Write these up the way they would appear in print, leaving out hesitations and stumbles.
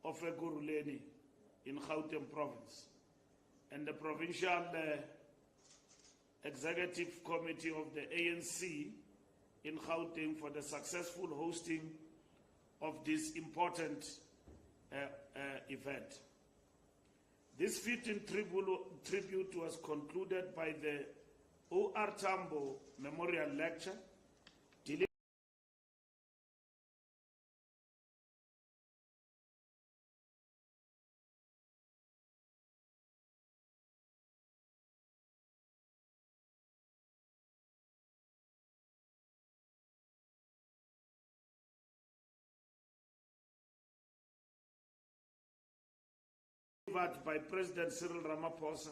of Ekurhuleni in Gauteng province, and the Provincial Executive Committee of the ANC in Gauteng for the successful hosting of this important event. This fitting tribute was concluded by the O.R. Tambo Memorial Lecture, by President Cyril Ramaphosa,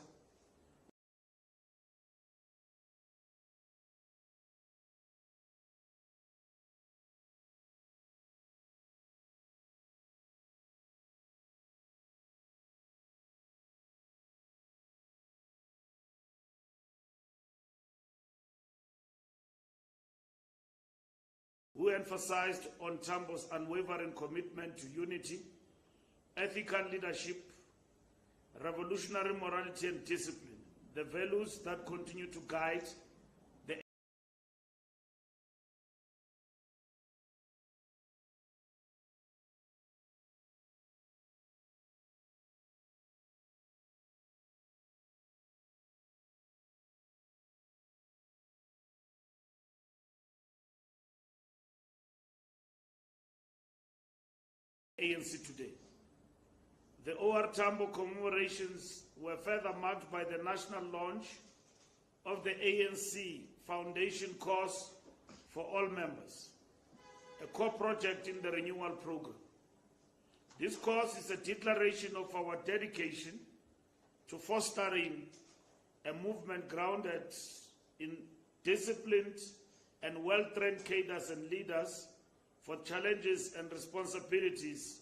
who emphasized on Tambo's unwavering commitment to unity, ethical leadership, revolutionary morality and discipline, the values that continue to guide the ANC today. The O.R. Tambo commemorations were further marked by the national launch of the ANC Foundation Course for All Members, a core project in the renewal program. This course is a declaration of our dedication to fostering a movement grounded in disciplined and well-trained cadres and leaders for challenges and responsibilities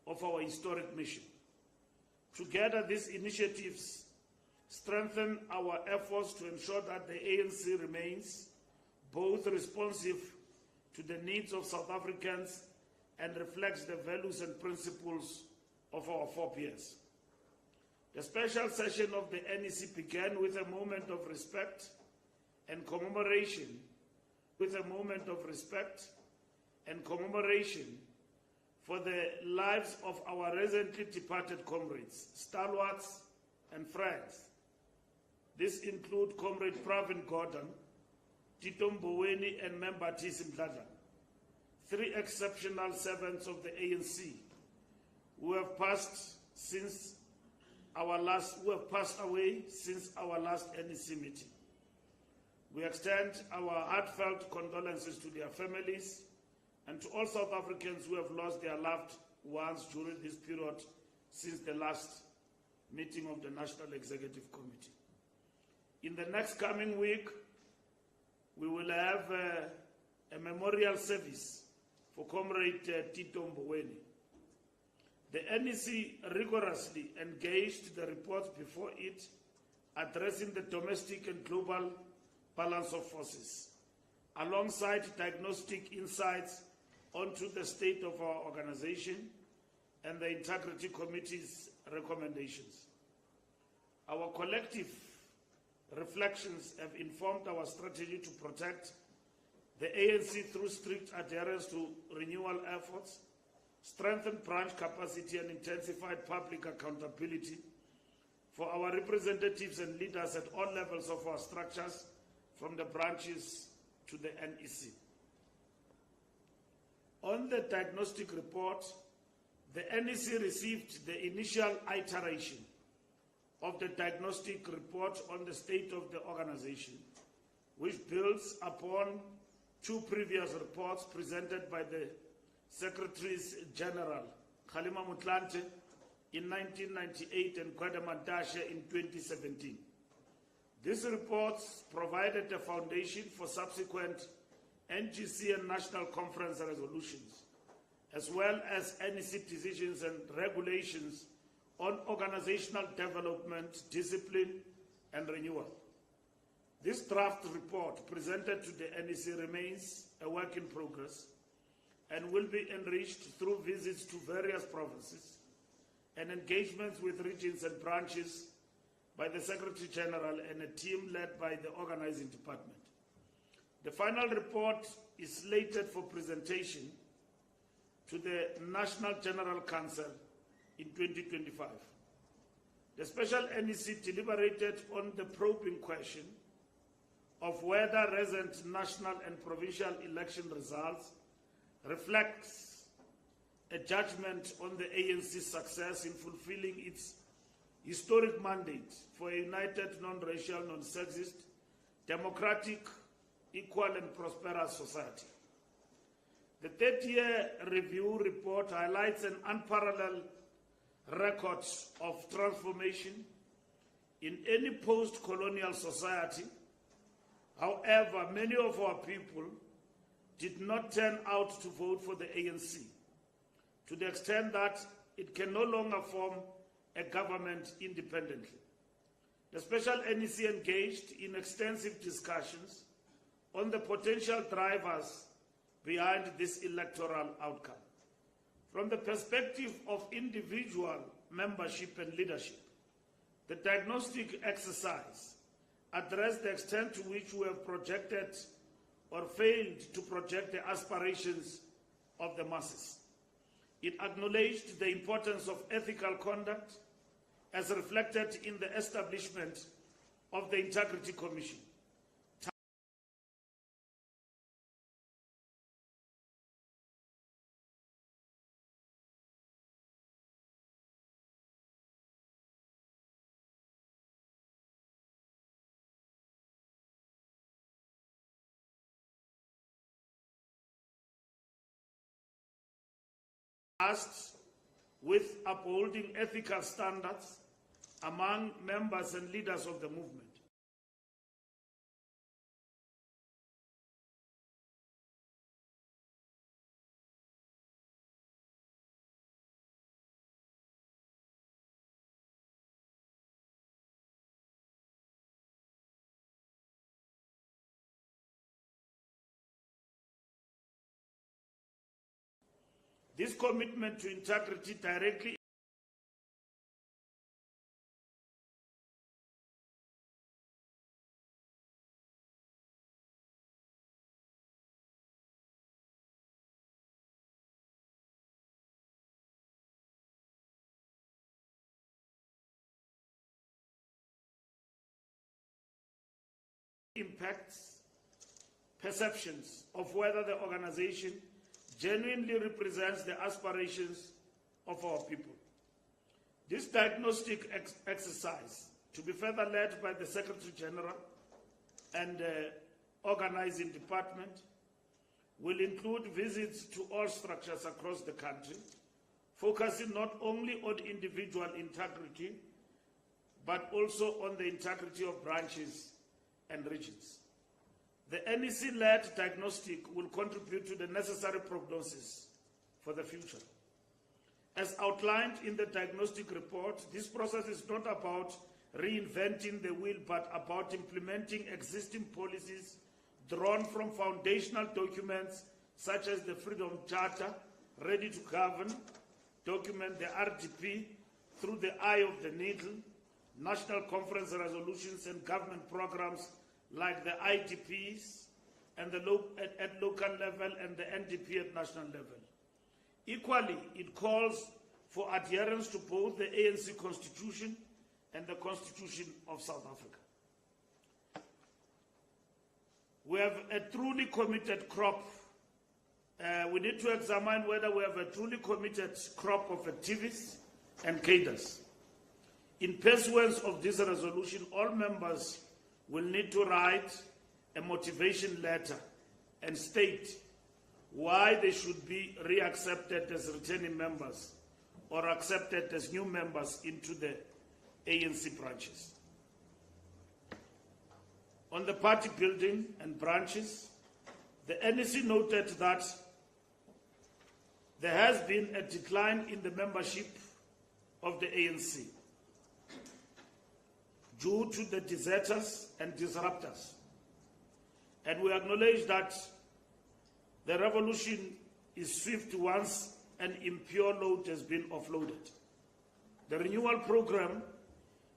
of our historic mission. Together, these initiatives strengthen our efforts to ensure that the ANC remains both responsive to the needs of South Africans and reflects the values and principles of our forebears. The special session of the NEC began with a moment of respect and commemoration, for the lives of our recently departed comrades, stalwarts, and friends. This include Comrade Pravin Gordhan, Tito Mboweni, and Mdntv, three exceptional servants of the ANC who have passed away since our last NEC meeting. We extend our heartfelt condolences to their families and to all South Africans who have lost their loved ones during this period since the last meeting of the National Executive Committee. In the next coming week, we will have a memorial service for Comrade Tito Mboweni. The NEC rigorously engaged the reports before it, addressing the domestic and global balance of forces, alongside diagnostic insights onto the state of our organization and the Integrity Committee's recommendations. Our collective reflections have informed our strategy to protect the ANC through strict adherence to renewal efforts, strengthened branch capacity, and intensified public accountability for our representatives and leaders at all levels of our structures, from the branches to the NEC. On the diagnostic report, the NEC received the initial iteration of the diagnostic report on the state of the organization, which builds upon two previous reports presented by the Secretary General Fikile Mbalula in 1998 and Gwede Mantashe in 2017. These reports provided a foundation for subsequent NGC and National Conference resolutions, as well as NEC decisions and regulations on organizational development, discipline, and renewal. This draft report presented to the NEC remains a work in progress and will be enriched through visits to various provinces and engagements with regions and branches by the Secretary General and a team led by the organizing department. The final report is slated for presentation to the National General Council in 2025. The special NEC deliberated on the probing question of whether recent national and provincial election results reflects a judgment on the ANC's success in fulfilling its historic mandate for a united, non-racial, non-sexist, democratic, equal and prosperous society. The third-year review report highlights an unparalleled record of transformation in any post-colonial society. However, many of our people did not turn out to vote for the ANC, to the extent that it can no longer form a government independently. The special NEC engaged in extensive discussions on the potential drivers behind this electoral outcome. From the perspective of individual membership and leadership, the diagnostic exercise addressed the extent to which we have projected or failed to project the aspirations of the masses. It acknowledged the importance of ethical conduct as reflected in the establishment of the Integrity Commission. Tasked with upholding ethical standards among members and leaders of the movement. This commitment to integrity directly impacts perceptions of whether the organization genuinely represents the aspirations of our people. This diagnostic exercise, to be further led by the Secretary General and the organizing department, will include visits to all structures across the country, focusing not only on individual integrity, but also on the integrity of branches and regions. The NEC-led diagnostic will contribute to the necessary prognosis for the future. As outlined in the diagnostic report, this process is not about reinventing the wheel, but about implementing existing policies drawn from foundational documents such as the Freedom Charter, Ready to Govern document, the RDP, Through the Eye of the Needle, national conference resolutions and government programs like the IDPs and at local level and the NDP at national level. Equally, it calls for adherence to both the ANC Constitution and the Constitution of South Africa. We have a truly committed crop. We need to examine whether we have a truly committed crop of activists and cadres. In pursuance of this resolution, all members will need to write a motivation letter and state why they should be reaccepted as returning members or accepted as new members into the ANC branches. On the party building and branches, the NEC noted that there has been a decline in the membership of the ANC due to the deserters and disruptors. And we acknowledge that the revolution is swift once an impure load has been offloaded. The renewal program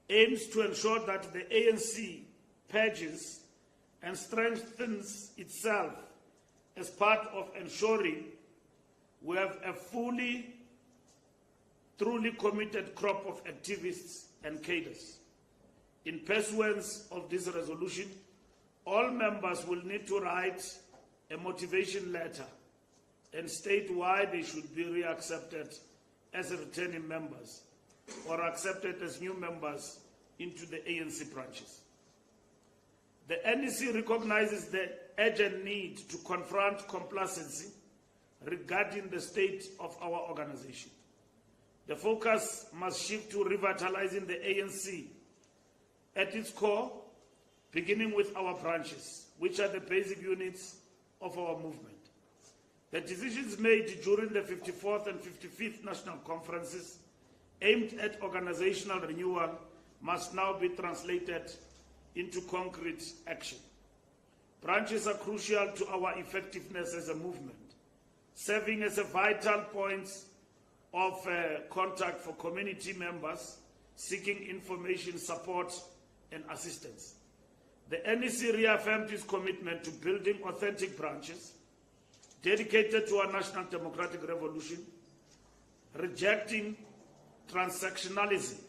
aims to ensure that the ANC purges and strengthens itself as part of ensuring we have a truly committed crop of activists and cadres. In pursuance of this resolution, all members will need to write a motivation letter and state why they should be reaccepted as returning members or accepted as new members into the ANC branches. The NEC recognizes the urgent need to confront complacency regarding the state of our organization. The focus must shift to revitalizing the ANC at its core, beginning with our branches, which are the basic units of our movement. The decisions made during the 54th and 55th national conferences aimed at organizational renewal must now be translated into concrete action. Branches are crucial to our effectiveness as a movement, serving as a vital point of contact for community members seeking information, support, and assistance. The NEC reaffirmed its commitment to building authentic branches dedicated to our national democratic revolution, rejecting transactionalism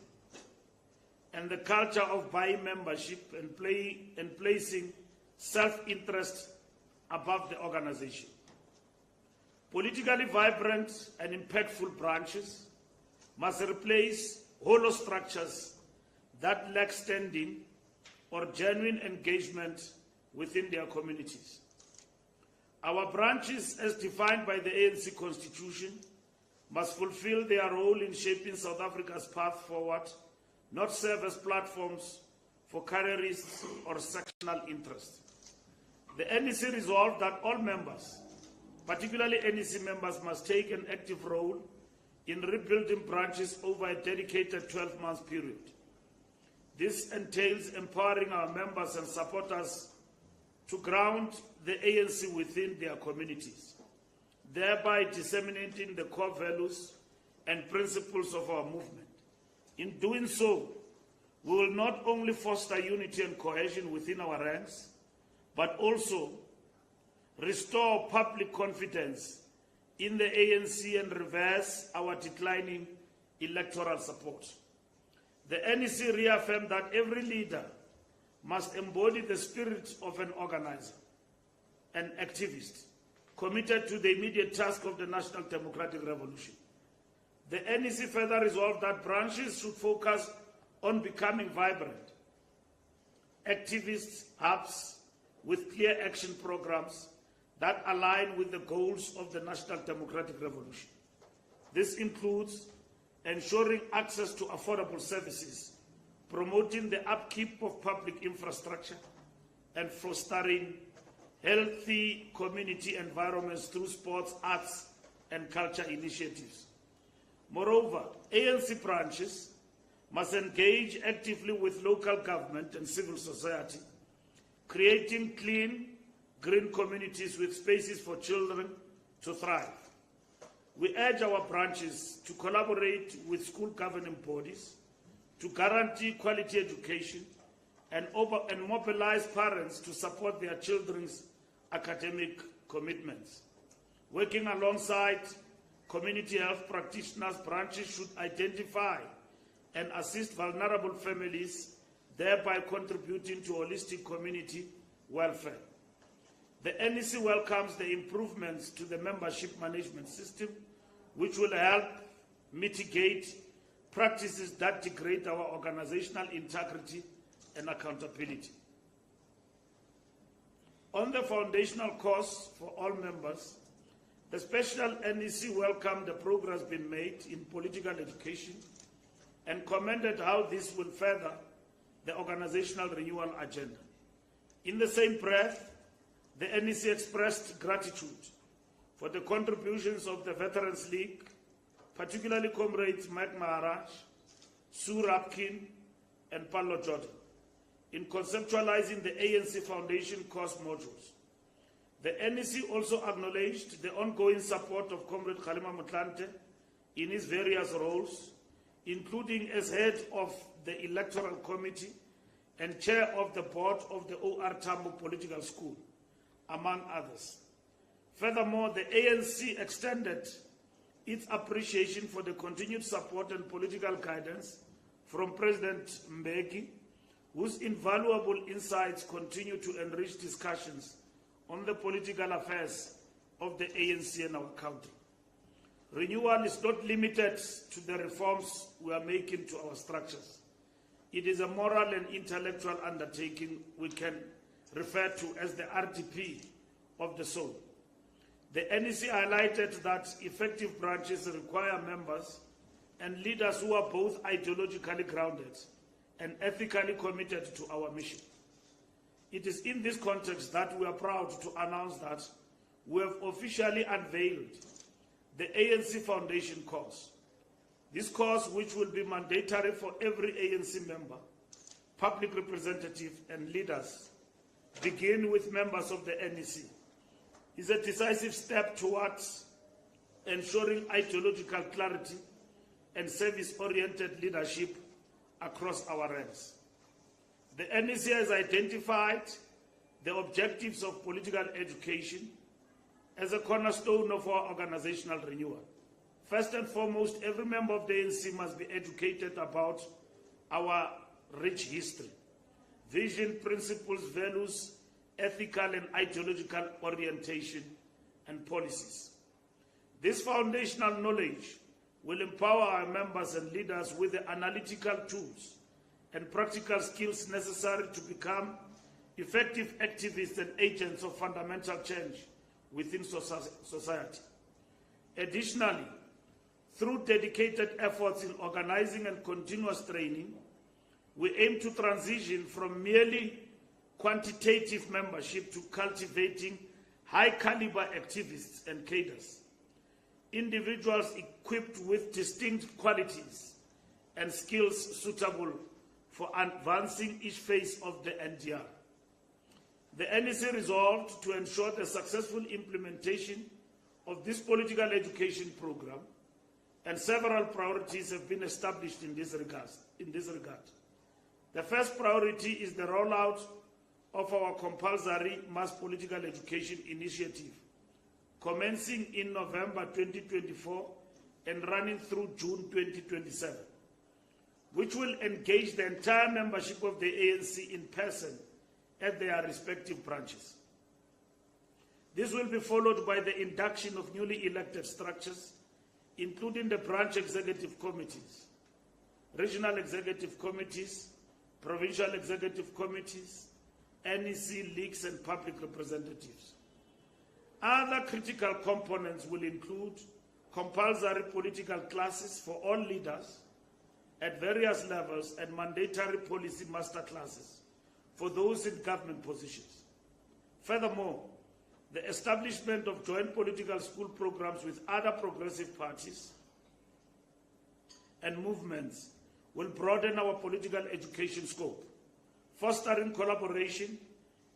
and the culture of buying membership and placing self-interest above the organization. Politically vibrant and impactful branches must replace hollow structures that lack standing or genuine engagement within their communities. Our branches, as defined by the ANC Constitution, must fulfill their role in shaping South Africa's path forward, not serve as platforms for careerists or sectional interests. The NEC resolved that all members, particularly NEC members, must take an active role in rebuilding branches over a dedicated 12-month period. This entails empowering our members and supporters to ground the ANC within their communities, thereby disseminating the core values and principles of our movement. In doing so, we will not only foster unity and cohesion within our ranks, but also restore public confidence in the ANC and reverse our declining electoral support. The NEC reaffirmed that every leader must embody the spirit of an organizer, an activist, committed to the immediate task of the national democratic revolution. The NEC further resolved that branches should focus on becoming vibrant activist hubs with clear action programs that align with the goals of the national democratic revolution. This includes ensuring access to affordable services, promoting the upkeep of public infrastructure, and fostering healthy community environments through sports, arts, and culture initiatives. Moreover, ANC branches must engage actively with local government and civil society, creating clean, green communities with spaces for children to thrive. We urge our branches to collaborate with school governing bodies to guarantee quality education and mobilize parents to support their children's academic commitments. Working alongside community health practitioners, branches should identify and assist vulnerable families, thereby contributing to holistic community welfare. The NEC welcomes the improvements to the membership management system, which will help mitigate practices that degrade our organizational integrity and accountability. On the foundational course for all members, the special NEC welcomed the progress being made in political education and commended how this will further the organizational renewal agenda. In the same breath, the NEC expressed gratitude for the contributions of the Veterans League, particularly comrades Mike Maharaj, Sue Rapkin, and Paulo Jordan, in conceptualizing the ANC Foundation course modules. The NEC also acknowledged the ongoing support of Comrade Kgalema Motlanthe in his various roles, including as head of the Electoral Committee and chair of the board of the OR Tambo Political School, among others. Furthermore, the ANC extended its appreciation for the continued support and political guidance from President Mbeki, whose invaluable insights continue to enrich discussions on the political affairs of the ANC and our country. Renewal is not limited to the reforms we are making to our structures. It is a moral and intellectual undertaking we can refer to as the RDP of the soul. The NEC highlighted that effective branches require members and leaders who are both ideologically grounded and ethically committed to our mission. It is in this context that we are proud to announce that we have officially unveiled the ANC Foundation course. This course, which will be mandatory for every ANC member, public representative, and leaders, begin with members of the NEC, is a decisive step towards ensuring ideological clarity and service-oriented leadership across our ranks. The NEC has identified the objectives of political education as a cornerstone of our organizational renewal. First and foremost, every member of the ANC must be educated about our rich history, vision, principles, values, ethical and ideological orientation, and policies. This foundational knowledge will empower our members and leaders with the analytical tools and practical skills necessary to become effective activists and agents of fundamental change within society. Additionally, through dedicated efforts in organizing and continuous training, we aim to transition from merely quantitative membership to cultivating high-caliber activists and cadres, individuals equipped with distinct qualities and skills suitable for advancing each phase of the NDR. The NEC resolved to ensure the successful implementation of this political education program, and several priorities have been established in this regard. The first priority is the rollout of our compulsory mass political education initiative, commencing in November 2024 and running through June 2027, which will engage the entire membership of the ANC in person at their respective branches. This will be followed by the induction of newly elected structures, including the branch executive committees, regional executive committees, provincial executive committees, NEC leagues, and public representatives. Other critical components will include compulsory political classes for all leaders at various levels and mandatory policy master classes for those in government positions. Furthermore, the establishment of joint political school programs with other progressive parties and movements will broaden our political education scope, fostering collaboration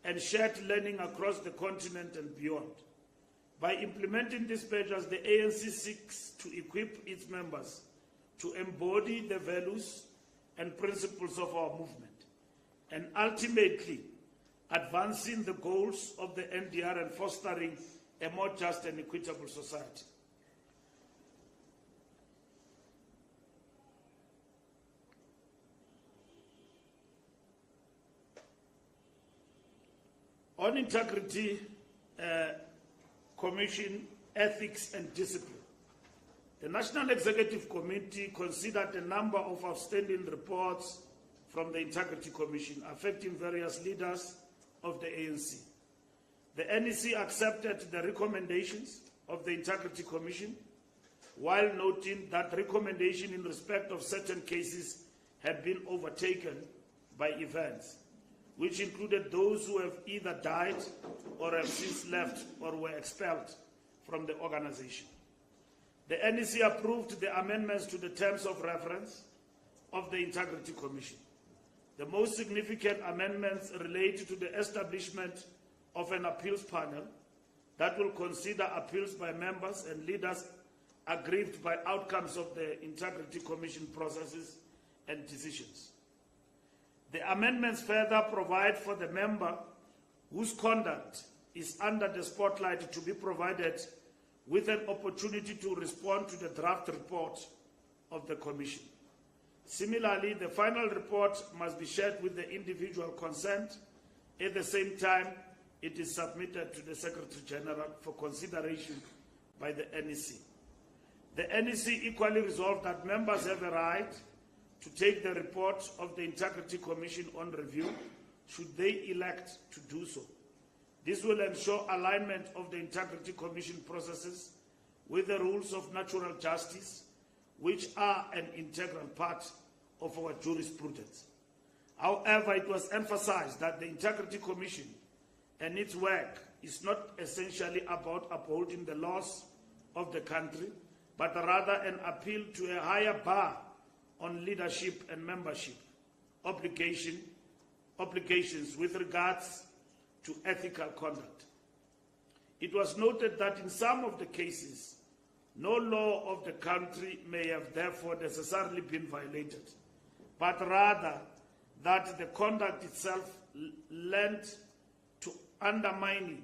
and shared learning across the continent and beyond. By implementing these measures, the ANC seeks to equip its members to embody the values and principles of our movement, and ultimately advancing the goals of the NDR and fostering a more just and equitable society. On integrity, Commission, ethics and discipline. The National Executive Committee considered a number of outstanding reports from the Integrity Commission affecting various leaders of the ANC. The NEC accepted the recommendations of the Integrity Commission, while noting that recommendation in respect of certain cases had been overtaken by events, which included those who have either died or have since left or were expelled from the organization. The NEC approved the amendments to the terms of reference of the Integrity Commission. The most significant amendments relate to the establishment of an appeals panel that will consider appeals by members and leaders aggrieved by outcomes of the Integrity Commission processes and decisions. The amendments further provide for the member whose conduct is under the spotlight to be provided with an opportunity to respond to the draft report of the Commission. Similarly, the final report must be shared with the individual concerned. At the same time, it is submitted to the Secretary General for consideration by the NEC. The NEC equally resolved that members have a right to take the report of the Integrity Commission on review should they elect to do so. This will ensure alignment of the Integrity Commission processes with the rules of natural justice, which are an integral part of our jurisprudence. However, it was emphasized that the Integrity Commission and its work is not essentially about upholding the laws of the country, but rather an appeal to a higher bar on leadership and membership obligations with regards to ethical conduct. It was noted that in some of the cases, no law of the country may have therefore necessarily been violated, but rather that the conduct itself lent to undermining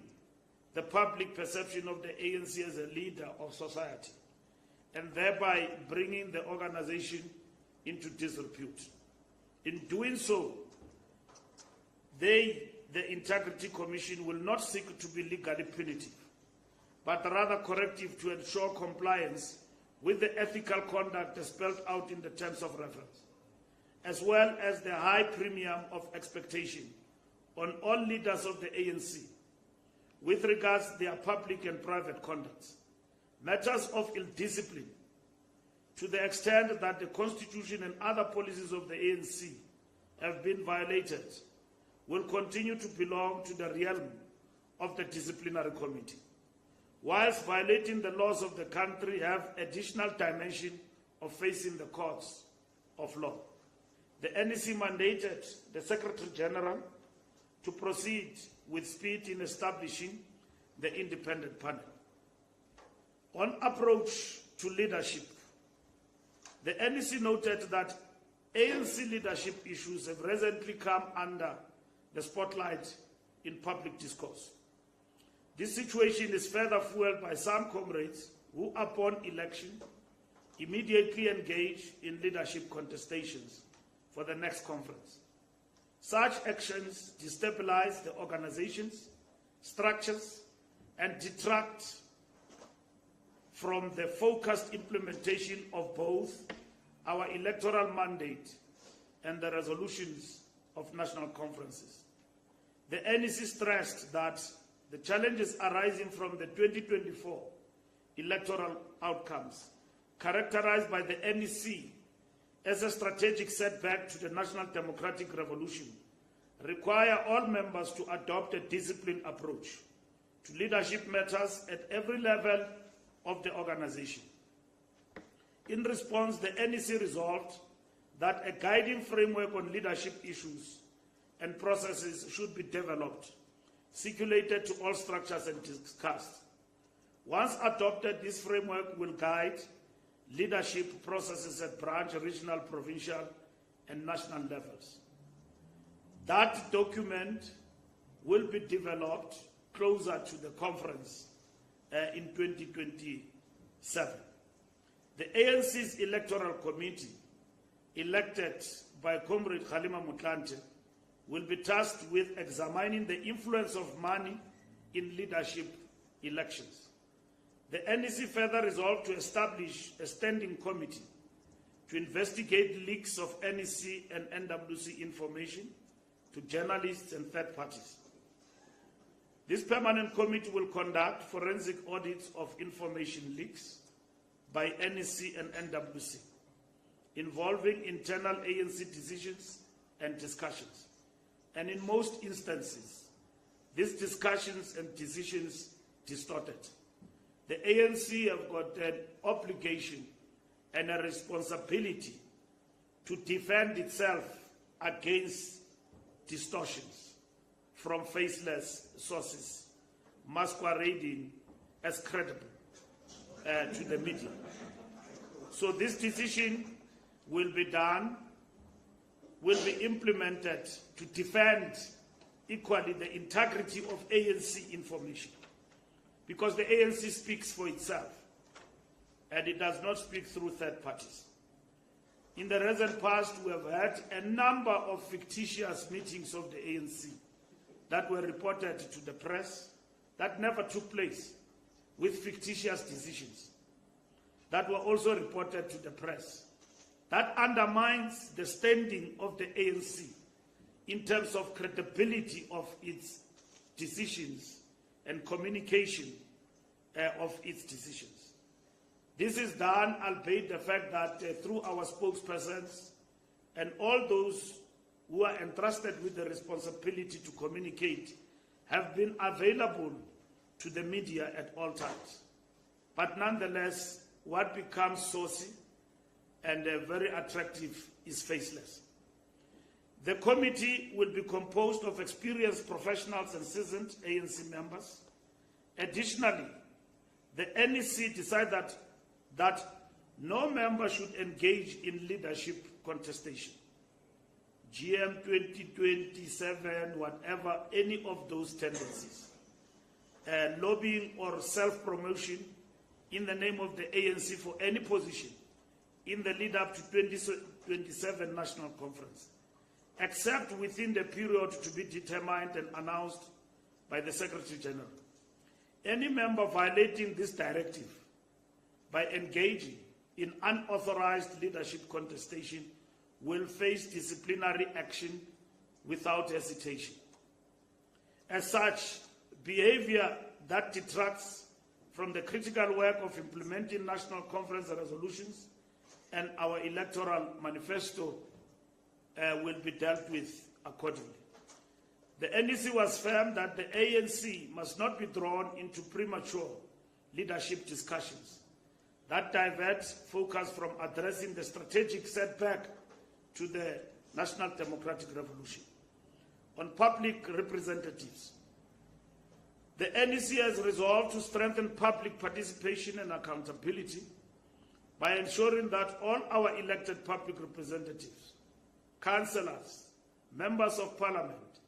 the public perception of the ANC as a leader of society, and thereby bringing the organization into disrepute. In doing so, the Integrity Commission will not seek to be legally punitive, but rather corrective to ensure compliance with the ethical conduct spelled out in the terms of reference, as well as the high premium of expectation on all leaders of the ANC with regards to their public and private conduct. Matters of ill discipline, to the extent that the Constitution and other policies of the ANC have been violated, will continue to belong to the realm of the disciplinary committee, whilst violating the laws of the country have additional dimension of facing the courts of law. The NEC mandated the Secretary General to proceed with speed in establishing the independent panel. On approach to leadership, the NEC noted that ANC leadership issues have recently come under the spotlight in public discourse. This situation is further fueled by some comrades who, upon election, immediately engage in leadership contestations for the next conference. Such actions destabilize the organizations, structures, and detract from the focused implementation of both our electoral mandate and the resolutions of national conferences. The NEC stressed that the challenges arising from the 2024 electoral outcomes, characterized by the NEC as a strategic setback to the national democratic revolution, require all members to adopt a disciplined approach to leadership matters at every level of the organization. In response, the NEC resolved that a guiding framework on leadership issues and processes should be developed, circulated to all structures and discussed. Once adopted, this framework will guide leadership processes at branch, regional, provincial, and national levels. That document will be developed closer to the conference in 2027. The ANC's Electoral Committee, elected by Comrade Kgalema Motlanthe, will be tasked with examining the influence of money in leadership elections. The NEC further resolved to establish a standing committee to investigate leaks of NEC and NWC information to journalists and third parties. This permanent committee will conduct forensic audits of information leaks by NEC and NWC, involving internal ANC decisions and discussions. And in most instances, these discussions and decisions distorted. The ANC have got an obligation and a responsibility to defend itself against distortions from faceless sources masquerading as credible to the media. So this decision will be implemented to defend equally the integrity of ANC information, because the ANC speaks for itself and it does not speak through third parties. In the recent past, we have had a number of fictitious meetings of the ANC that were reported to the press that never took place, with fictitious decisions that were also reported to the press. That undermines the standing of the ANC in terms of credibility of its decisions and communication of its decisions. This is done, albeit the fact that through our spokespersons and all those who are entrusted with the responsibility to communicate have been available to the media at all times. But nonetheless, what becomes saucy and very attractive is faceless. The committee will be composed of experienced professionals and seasoned ANC members. Additionally, the NEC decided that no member should engage in leadership contestation. GM 2027, whatever, any of those tendencies. Lobbying or self-promotion in the name of the ANC for any position in the lead-up to 2027 National Conference, except within the period to be determined and announced by the Secretary General. Any member violating this directive by engaging in unauthorized leadership contestation will face disciplinary action without hesitation. As such, behavior that detracts from the critical work of implementing National Conference resolutions and our electoral manifesto will be dealt with accordingly. The NEC was firm that the ANC must not be drawn into premature leadership discussions that divert focus from addressing the strategic setback to the National Democratic Revolution. On public representatives, the NEC has resolved to strengthen public participation and accountability by ensuring that all our elected public representatives, councillors, members of parliament,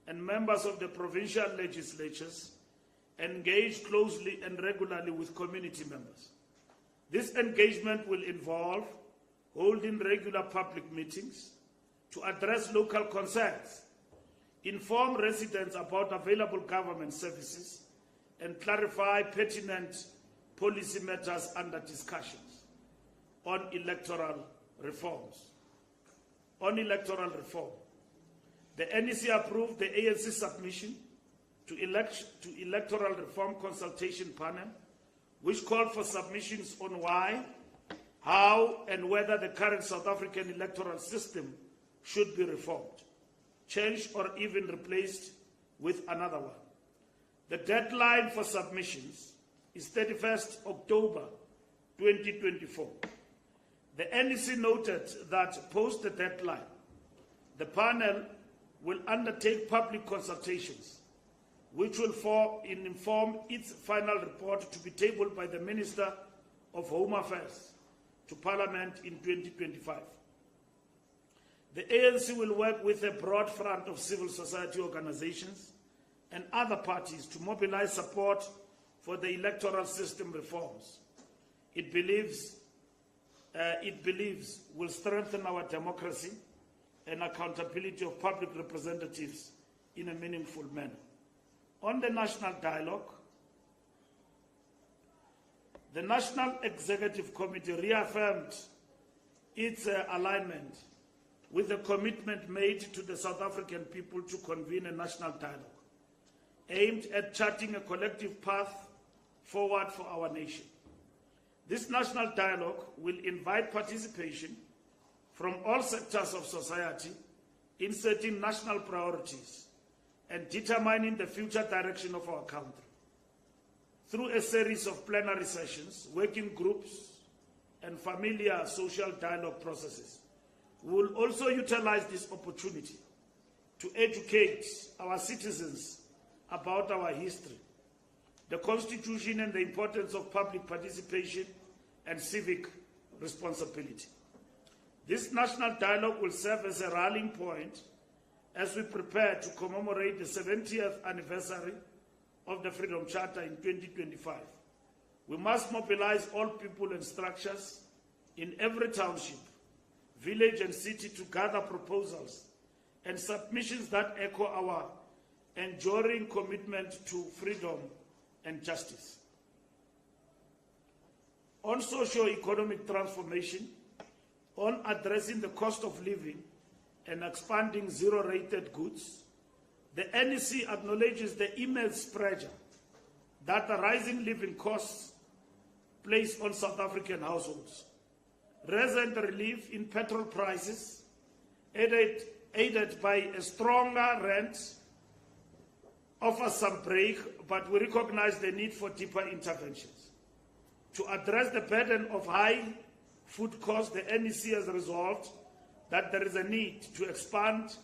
and members of the provincial legislatures engage closely and regularly with community members. This engagement will involve holding regular public meetings to address local concerns, inform residents about available government services, and clarify pertinent policy matters under discussions on electoral reforms. On electoral reform, the NEC approved the ANC submission to electoral reform consultation panel, which called for submissions on why, how, and whether the current South African electoral system should be reformed, changed, or even replaced with another one. The deadline for submissions is 31st October 2024. The NEC noted that post the deadline, the panel will undertake public consultations, which will inform its final report to be tabled by the Minister of Home Affairs to Parliament in 2025. The ANC will work with a broad front of civil society organizations and other parties to mobilize support for the electoral system reforms it believes will strengthen our democracy and accountability of public representatives in a meaningful manner. On the national dialogue, the National Executive Committee reaffirmed its alignment with the commitment made to the South African people to convene a national dialogue aimed at charting a collective path forward for our nation. This national dialogue will invite participation from all sectors of society in setting national priorities and determining the future direction of our country. Through a series of plenary sessions, working groups, and familiar social dialogue processes, we will also utilize this opportunity to educate our citizens about our history, the Constitution, and the importance of public participation and civic responsibility. This national dialogue will serve as a rallying point as we prepare to commemorate the 70th anniversary of the Freedom Charter in 2025. We must mobilize all people and structures in every township, village and city to gather proposals and submissions that echo our enduring commitment to freedom and justice. On socio-economic transformation, on addressing the cost of living and expanding zero-rated goods, the NEC acknowledges the immense pressure that the rising living costs place on South African households. Recent relief in petrol prices, aided by a stronger rent, offers some break, but we recognize the need for deeper interventions. To address the burden of high food costs, the NEC has resolved that there is a need to expand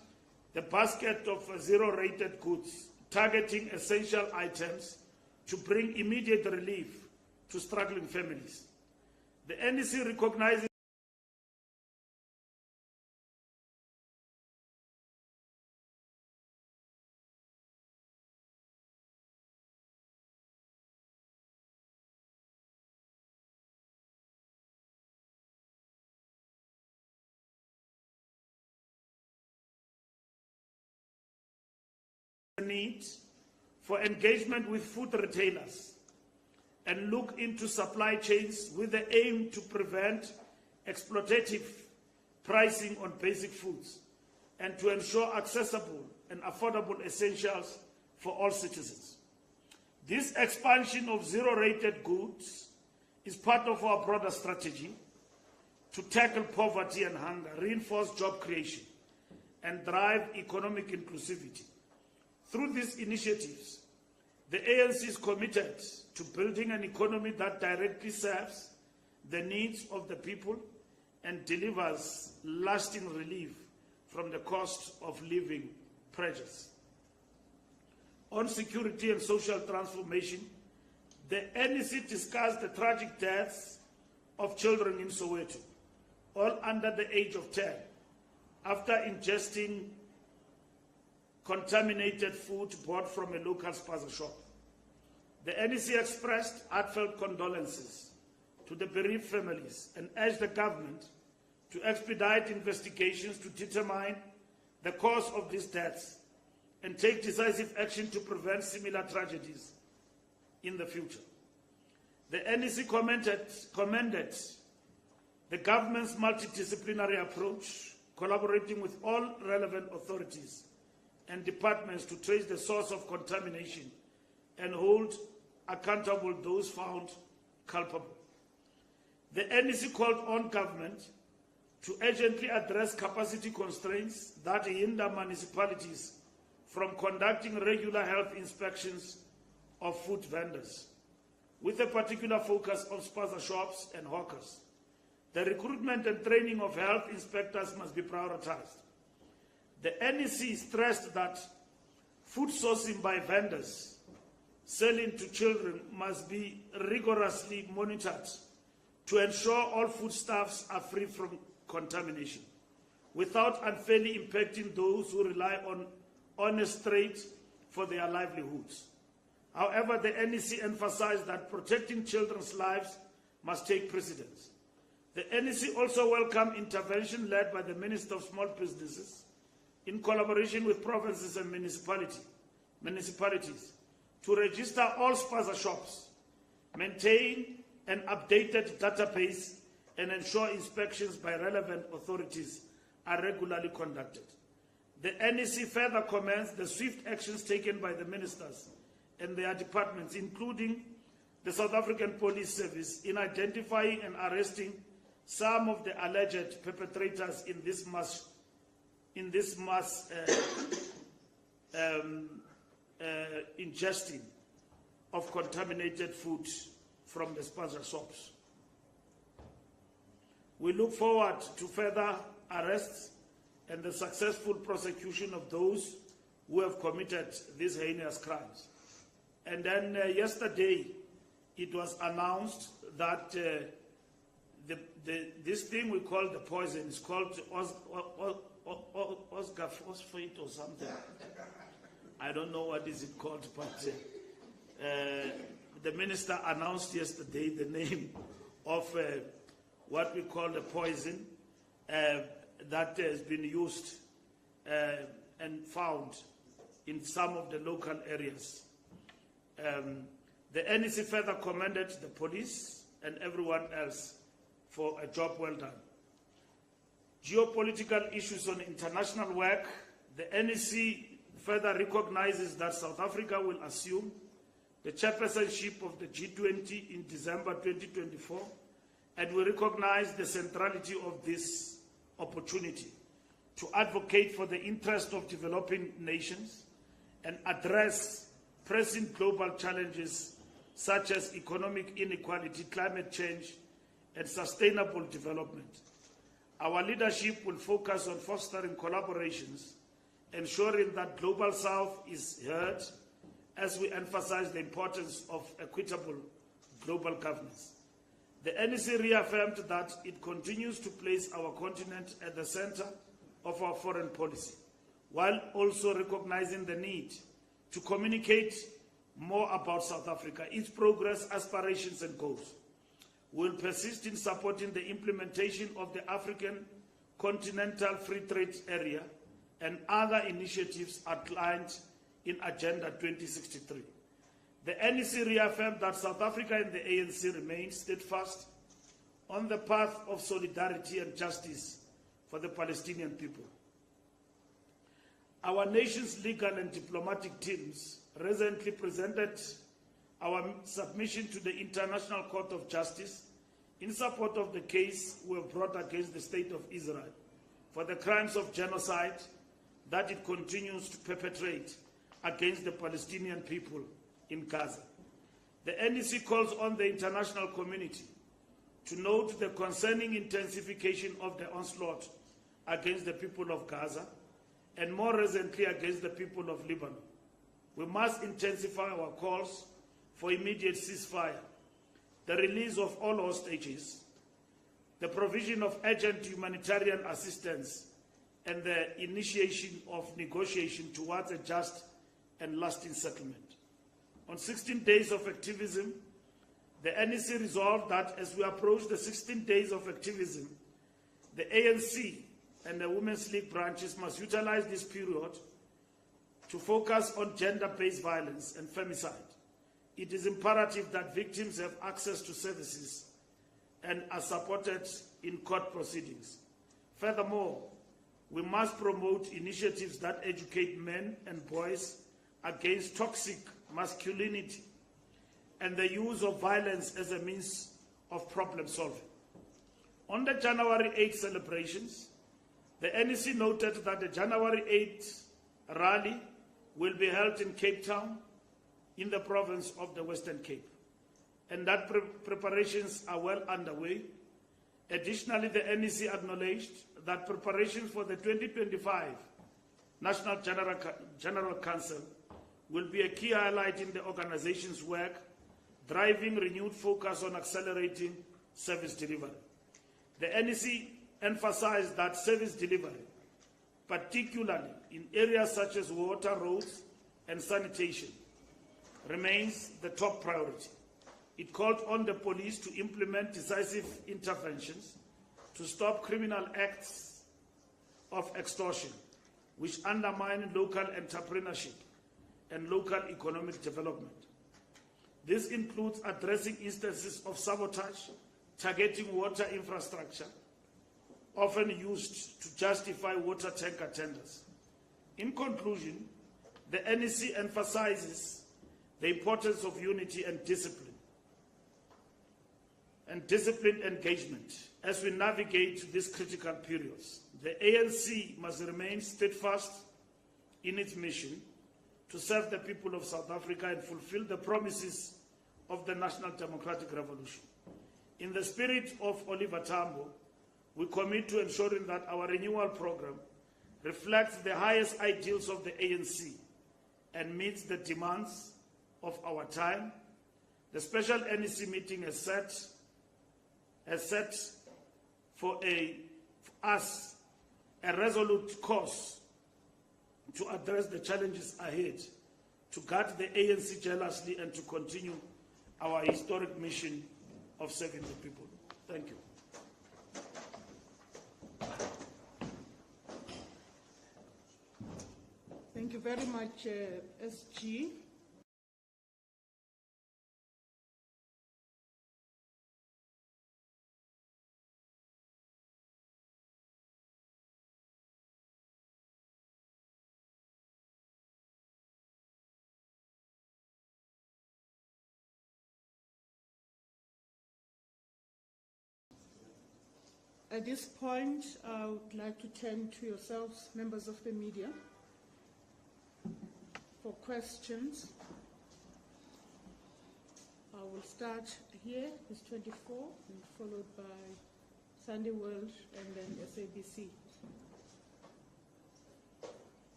the basket of zero-rated goods, targeting essential items to bring immediate relief to struggling families. The NEC recognizes the need for engagement with food retailers and look into supply chains with the aim to prevent exploitative pricing on basic foods and to ensure accessible and affordable essentials for all citizens. This expansion of zero-rated goods is part of our broader strategy to tackle poverty and hunger, reinforce job creation, and drive economic inclusivity. Through these initiatives, the ANC is committed to building an economy that directly serves the needs of the people and delivers lasting relief from the cost of living pressures. On security and social transformation, the NEC discussed the tragic deaths of children in Soweto, all under the age of 10, after ingesting contaminated food bought from a local spaza shop. The NEC expressed heartfelt condolences to the bereaved families and urged the government to expedite investigations to determine the cause of these deaths and take decisive action to prevent similar tragedies in the future. The NEC commended the government's multidisciplinary approach, collaborating with all relevant authorities and departments to trace the source of contamination and hold accountable those found culpable. The NEC called on government to urgently address capacity constraints that hinder municipalities from conducting regular health inspections of food vendors, with a particular focus on spaza shops and hawkers. The recruitment and training of health inspectors must be prioritized. The NEC stressed that food sourcing by vendors selling to children must be rigorously monitored to ensure all foodstuffs are free from contamination, without unfairly impacting those who rely on honest trade for their livelihoods. However, the NEC emphasized that protecting children's lives must take precedence. The NEC also welcomed intervention led by the Minister of Small Businesses in collaboration with provinces and municipalities to register all spaza shops, maintain an updated database, and ensure inspections by relevant authorities are regularly conducted. The NEC further commends the swift actions taken by the ministers and their departments, including the South African Police Service, in identifying and arresting some of the alleged perpetrators in this mass ingesting of contaminated food from the spaza shops. We look forward to further arrests and the successful prosecution of those who have committed these heinous crimes. And then yesterday, it was announced that this thing we call the poison is called osgophosphate or something. I don't know what is it called, but the minister announced yesterday the name of what we call the poison that has been used and found in some of the local areas. The NEC further commended the police and everyone else for a job well done. Geopolitical issues on international work. The NEC further recognizes that South Africa will assume the chairpersonship of the G20 in December 2024, and we recognize the centrality of this opportunity to advocate for the interest of developing nations and address pressing global challenges such as economic inequality, climate change, and sustainable development. Our leadership will focus on fostering collaborations, ensuring that Global South is heard as we emphasize the importance of equitable global governance. The NEC reaffirmed that it continues to place our continent at the center of our foreign policy, while also recognizing the need to communicate more about South Africa, its progress, aspirations, and goals. We will persist in supporting the implementation of the African Continental Free Trade Area and other initiatives outlined in Agenda 2063. The NEC reaffirmed that South Africa and the ANC remain steadfast on the path of solidarity and justice for the Palestinian people. Our nation's legal and diplomatic teams recently presented our submission to the International Court of Justice in support of the case we have brought against the State of Israel for the crimes of genocide that it continues to perpetrate against the Palestinian people in Gaza. The NEC calls on the international community to note the concerning intensification of the onslaught against the people of Gaza and more recently against the people of Lebanon. We must intensify our calls for immediate ceasefire, the release of all hostages, the provision of urgent humanitarian assistance, and the initiation of negotiation towards a just and lasting settlement. On 16 days of activism, the NEC resolved that as we approach the 16 days of activism, the ANC and the Women's League branches must utilize this period to focus on gender-based violence and femicide. It is imperative that victims have access to services and are supported in court proceedings. Furthermore, we must promote initiatives that educate men and boys against toxic masculinity and the use of violence as a means of problem solving. On the January 8 celebrations, the NEC noted that the January 8 rally will be held in Cape Town in the province of the Western Cape, and that preparations are well underway. Additionally, the NEC acknowledged that preparations for the 2025 National General Council will be a key highlight in the organization's work, driving renewed focus on accelerating service delivery. The NEC emphasized that service delivery, particularly in areas such as water, roads, and sanitation, remains the top priority. It called on the police to implement decisive interventions to stop criminal acts of extortion, which undermine local entrepreneurship and local economic development. This includes addressing instances of sabotage, targeting water infrastructure, often used to justify water tanker tenders. In conclusion, the NEC emphasizes the importance of unity and disciplined engagement as we navigate these critical periods. The ANC must remain steadfast in its mission to serve the people of South Africa and fulfill the promises of the National Democratic Revolution. In the spirit of Oliver Tambo, we commit to ensuring that our renewal program reflects the highest ideals of the ANC and meets the demands of our time. The special NEC meeting has set for us a resolute course to address the challenges ahead, to guard the ANC jealously, and to continue our historic mission of serving the people. Thank you. Thank you very much, SG. At this point, I would like to turn to yourselves, members of the media, for questions. I will start here, it's 24, and followed by Mpofu-Walsh and then SABC.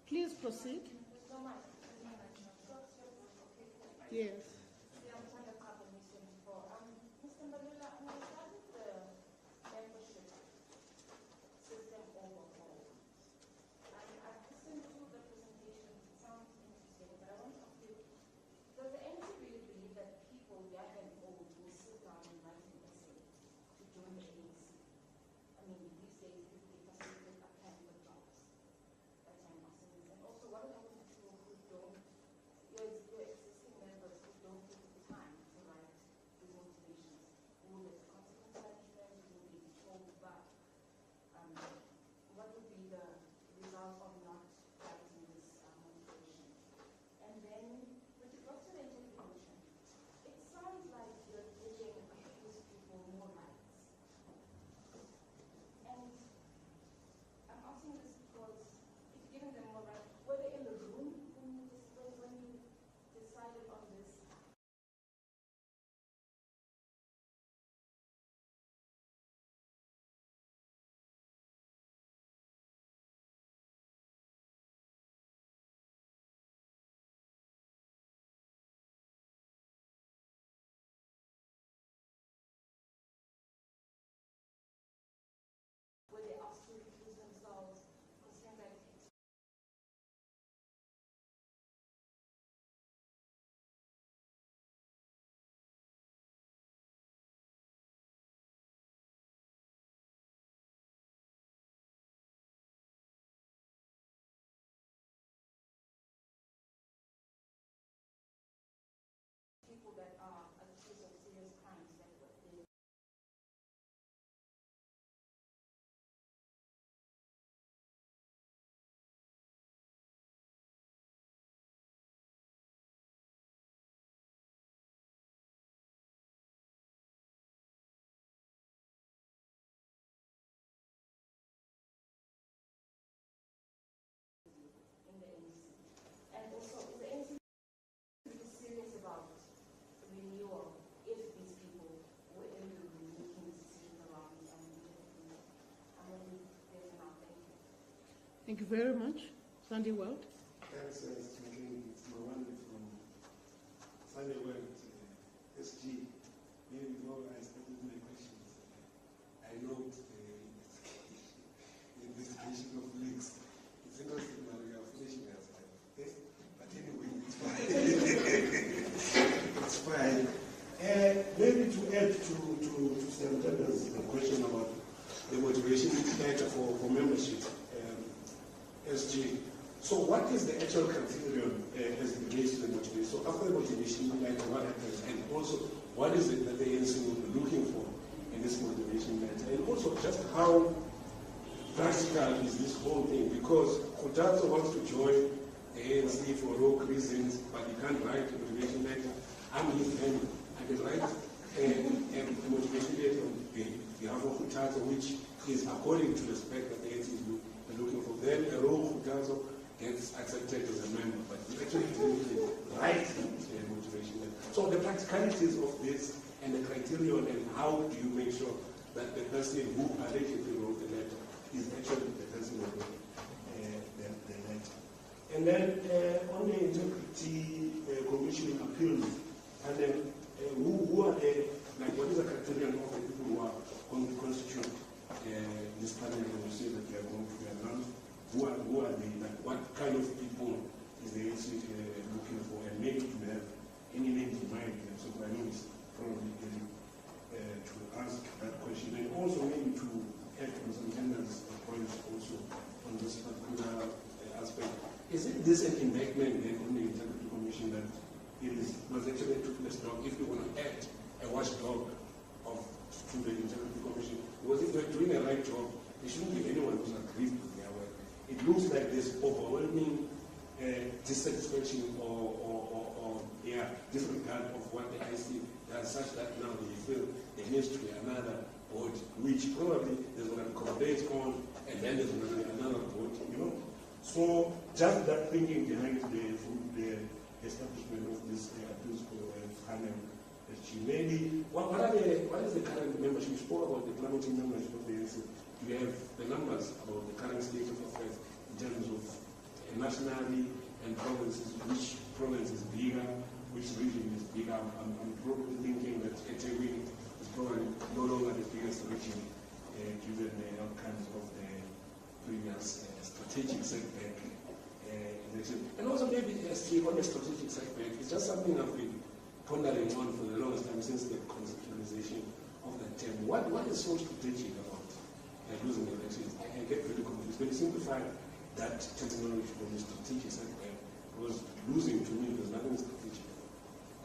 Please proceed. Yes. Mr. Mbalula, when we started the membership system overhaul, I've listened to the presentation, it sounds interesting, but I want to ask you, does the ANC really believe that people young and old will sit down and write an essay to join the ANC? I mean, these days, if they facilitate applying for jobs, that's what I'm asking. And also, what about the people who don't, your existing members who don't take the time to write these motivations? Will the consequence management will be told back? What would be the result of not writing this motivation? And then, with regards to the intervention, it sounds like you're giving accused people more rights. And I'm asking this because if you're giving them more rights, were they in the room when you decided on this? Were they asked to recuse themselves, considering that people that are accused of serious crimes that were they in the ANC? And also, is the ANC really serious about renewal if these people were in the room making decisions around this and I'm going to there's an update. Thank you very much. Mpofu-Walsh. Thanks, it's Mawande from Mpofu-Walsh, SG. Maybe before I started my questions, I know the investigation of leaks. It's interesting now you are finishing us, okay? But anyway, it's fine. It's fine. Maybe to add to Senator's question about the motivation letter for membership, SG. So what is the actual criterion as it relates to the motivation? So after the motivation letter, what happens? And also, what is it that the ANC will be looking for in this motivation letter? And also, just how practical is this whole thing? Because Kutazo wants to join the ANC for rogue reasons, but he can't write a motivation letter. I'm his member. I can write a motivation letter on behalf of Kutazo, which is according to the spec that the ANC is looking for. Then a rogue Kutazo gets accepted as a member, but he actually didn't write a motivation letter. So the practicalities of this and the criterion and how do you make sure that the person who allegedly wrote the letter is actually the person who wrote the letter. And then on the integrity commission appeals, and then who are the like what is the criterion of the people who are going to constitute this panel when you say that they are going to be announced? Who are they? Like what kind of people is the ANC looking for? And maybe to have any names in mind. So I know it's probably getting to ask that question. And also maybe to add on some generous points also on this particular aspect. Is it this an indictment then on the Integrity Commission that it was actually a toothless dog? If you want to add a watchdog to the Integrity Commission, because if they're doing a right job, there shouldn't be anyone who's aggrieved with their work. It looks like there's overwhelming dissatisfaction or disregard of what the IC does, such that now they feel there needs to be another board, which probably there's going to be complaints on, and then there's going to be another board, you know. So just that thinking behind the establishment of this appeals for panel, maybe what is the current membership? You spoke about the plummeting membership of the ANC. Do you have the numbers about the current state of affairs in terms of nationally and provinces? Which province is bigger? Which region is bigger? I'm probably thinking that Etewi is probably no longer the biggest region, given the outcomes of the previous strategic setback election. And also maybe on the strategic setback, it's just something I've been pondering on for the longest time since the conceptualization of that term. What is so strategic about losing the elections? I get really confused. When you simplify that terminology from the strategic setback, because losing to me, there's nothing strategic.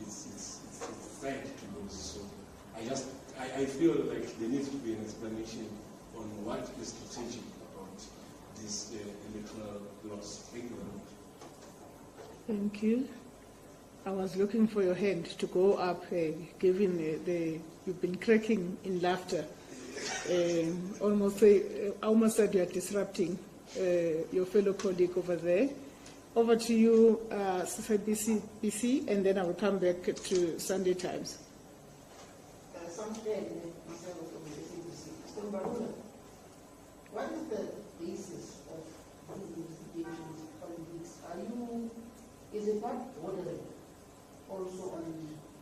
It's sad to lose. So I feel like there needs to be an explanation on what is strategic about this electoral loss. Thank you very much. Thank you. I was looking for your hand to go up, given you've been cracking in laughter. Almost said you are disrupting your fellow colleague over there. Over to you, BC, and then I will come back to Sunday Times. Mr. Mbalula, what is the basis of these investigations, politics? Is it not bordering also on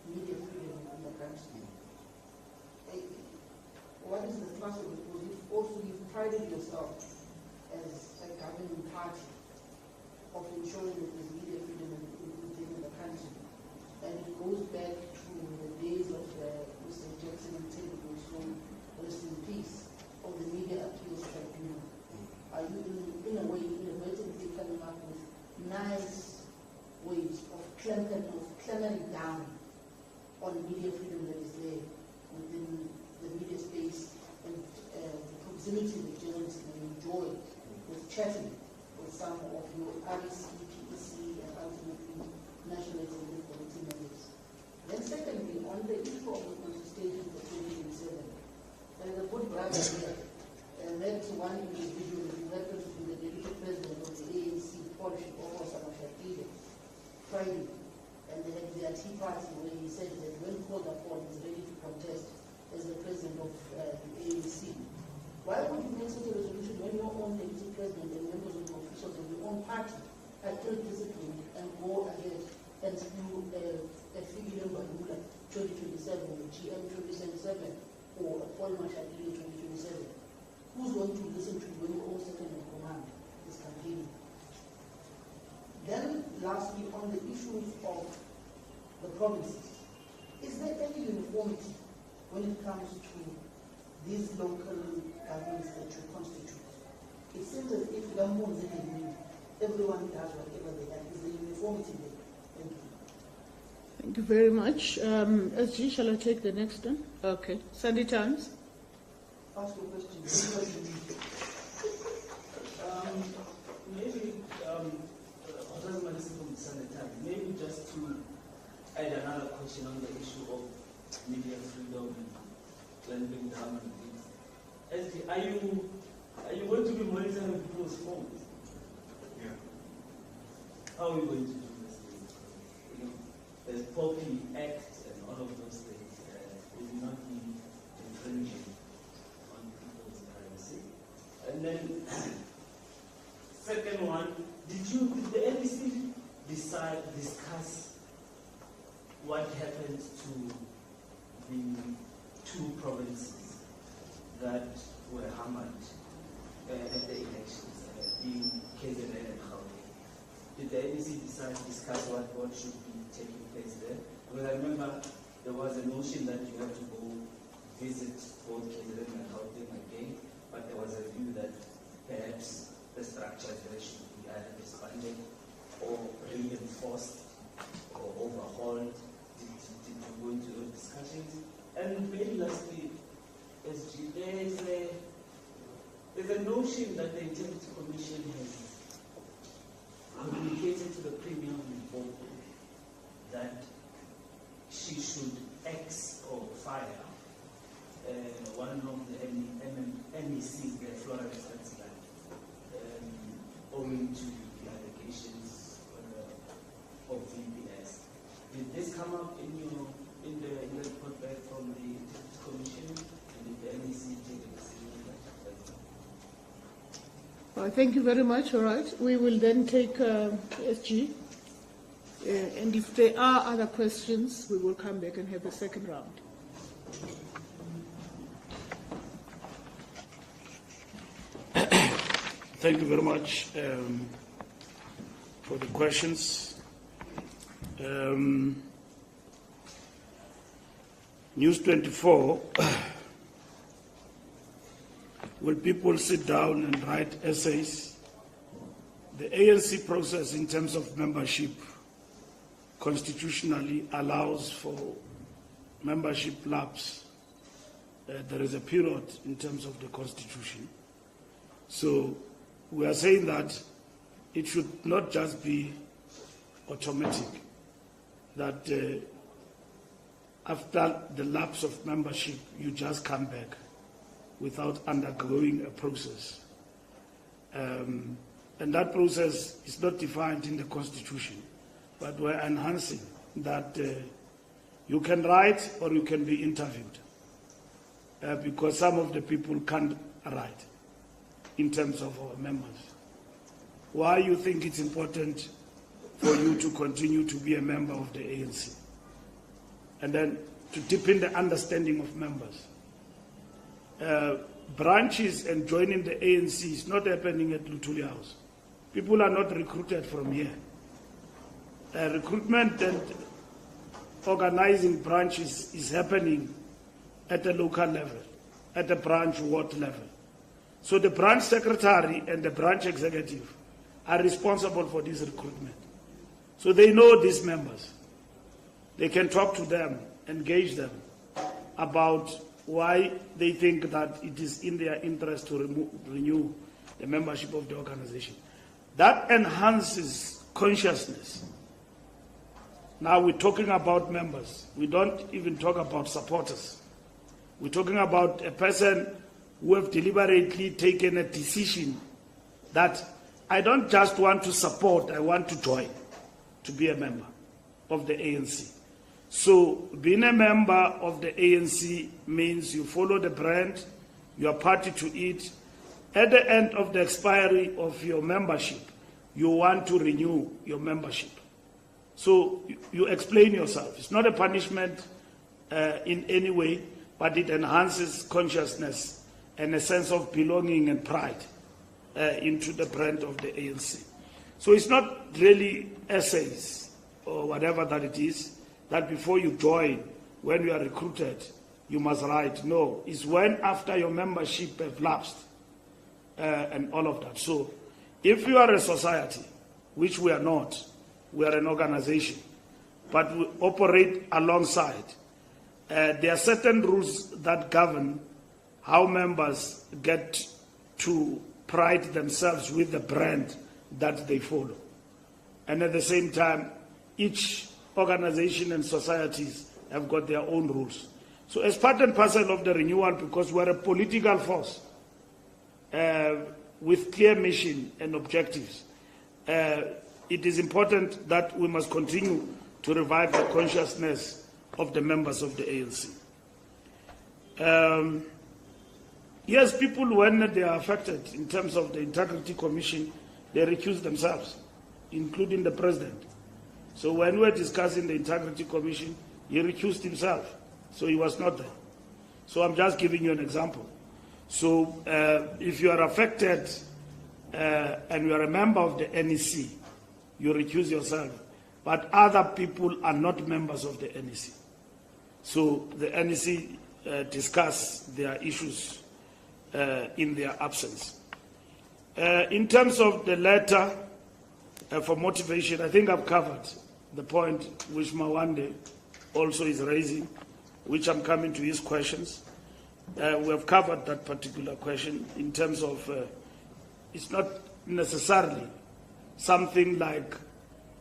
media freedom in the country? What is the thrust of it? Because also you've prided yourself as a governing party of ensuring that there's media freedom within the country. And it goes back to the days of Mr. Jackson and Teddy Wilson, rest in peace, of the Media Appeals Tribunal. Are you in a way inadvertently coming up with nice ways of clamping down on media freedom that is there within the media space and the proximity that journalists may enjoy with chatting with some of your REC, PEC, and ultimately National Executive Committee members? Then secondly, on the issue of the contestation for 2027, there is a good brother here, led to one individual who happened to be the deputy president of the ANC, Polish Friday, and they had their tea party where he said that when called upon, he's ready to contest as the president of the ANC. Why would you make such a resolution when your own deputy president and members of the officials of your own party are ill-disciplined and go ahead and do a Fikile Mbalula 2027, GM 2027, or a Paul Mashatile 2027? Who's going to listen to you when your own second in command is campaigning? Then, lastly, on the issues of the provinces, is there any uniformity when it comes to these local governments that you constitute? It seems as if everyone does whatever they have. Is there uniformity there? Thank you. Thank you very much. SG, shall I take the next one? Okay. Sunday Times. Ask your question. Maybe just to add another question on the issue of media freedom and clamping down on things. SG, are you going to be monitoring people's phones? Yeah. How are you going to do this? You know, there's Poppy Act and all of those things will not be infringing on people's privacy. And then, second one, did the NEC discuss what happened to the two provinces that were hammered at the elections, being KZN and Gauteng. Did the NEC discuss what should be taking place there? Because I remember there was a notion that you had to go visit both KZN and Gauteng again, but there was a view that perhaps the structures there should be either disbanded or reinforced or overhauled. Did you go into those discussions? And very lastly, SG, there's a notion that the Integrity Commission has communicated to the Premier before that she should X or fire one of the NECs, the Florida Statsland, owing to the allegations of VPS. Did this come up in the report back from the Integrity Commission, and did the NEC take a decision on that? Thank you very much. All right. We will then take SG. And if there are other questions, we will come back and have a second round. Thank you very much for the questions. News 24, will people sit down and write essays? The ANC process in terms of membership constitutionally allows for membership lapse. There is a period in terms of the constitution. So we are saying that it should not just be automatic, that after the lapse of membership, you just come back without undergoing a process. And that process is not defined in the Constitution, but we're enhancing that you can write or you can be interviewed, because some of the people can't write in terms of our members. Why you think it's important for you to continue to be a member of the ANC? And then to deepen the understanding of members. Branches and joining the ANC is not happening at Luthuli House. People are not recruited from here. Recruitment and organizing branches is happening at the local level, at the branch ward level. So the branch secretary and the branch executive are responsible for this recruitment. So they know these members. They can talk to them, engage them about why they think that it is in their interest to renew the membership of the organization. That enhances consciousness. Now we're talking about members. We don't even talk about supporters. We're talking about a person who have deliberately taken a decision that I don't just want to support, I want to join, to be a member of the ANC. So being a member of the ANC means you follow the brand, you are party to it. At the end of the expiry of your membership, you want to renew your membership. So you explain yourself. It's not a punishment in any way, but it enhances consciousness and a sense of belonging and pride into the brand of the ANC. So it's not really essays or whatever that it is, that before you join, when you are recruited, you must write. No, it's when after your membership has lapsed and all of that. So if you are a society, which we are not, we are an organization, but we operate alongside, there are certain rules that govern how members get to pride themselves with the brand that they follow. And at the same time, each organization and societies have got their own rules. So as part and parcel of the renewal, because we're a political force with clear mission and objectives, it is important that we must continue to revive the consciousness of the members of the ANC. Yes, people, when they are affected in terms of the Integrity Commission, they recuse themselves, including the president. So when we're discussing the Integrity Commission, he recused himself. So he was not there. So I'm just giving you an example. So if you are affected and you are a member of the NEC, you recuse yourself. But other people are not members of the NEC. So the NEC discuss their issues in their absence. In terms of the letter for motivation, I think I've covered the point which Mawande also is raising, which I'm coming to his questions. We have covered that particular question in terms of it's not necessarily something like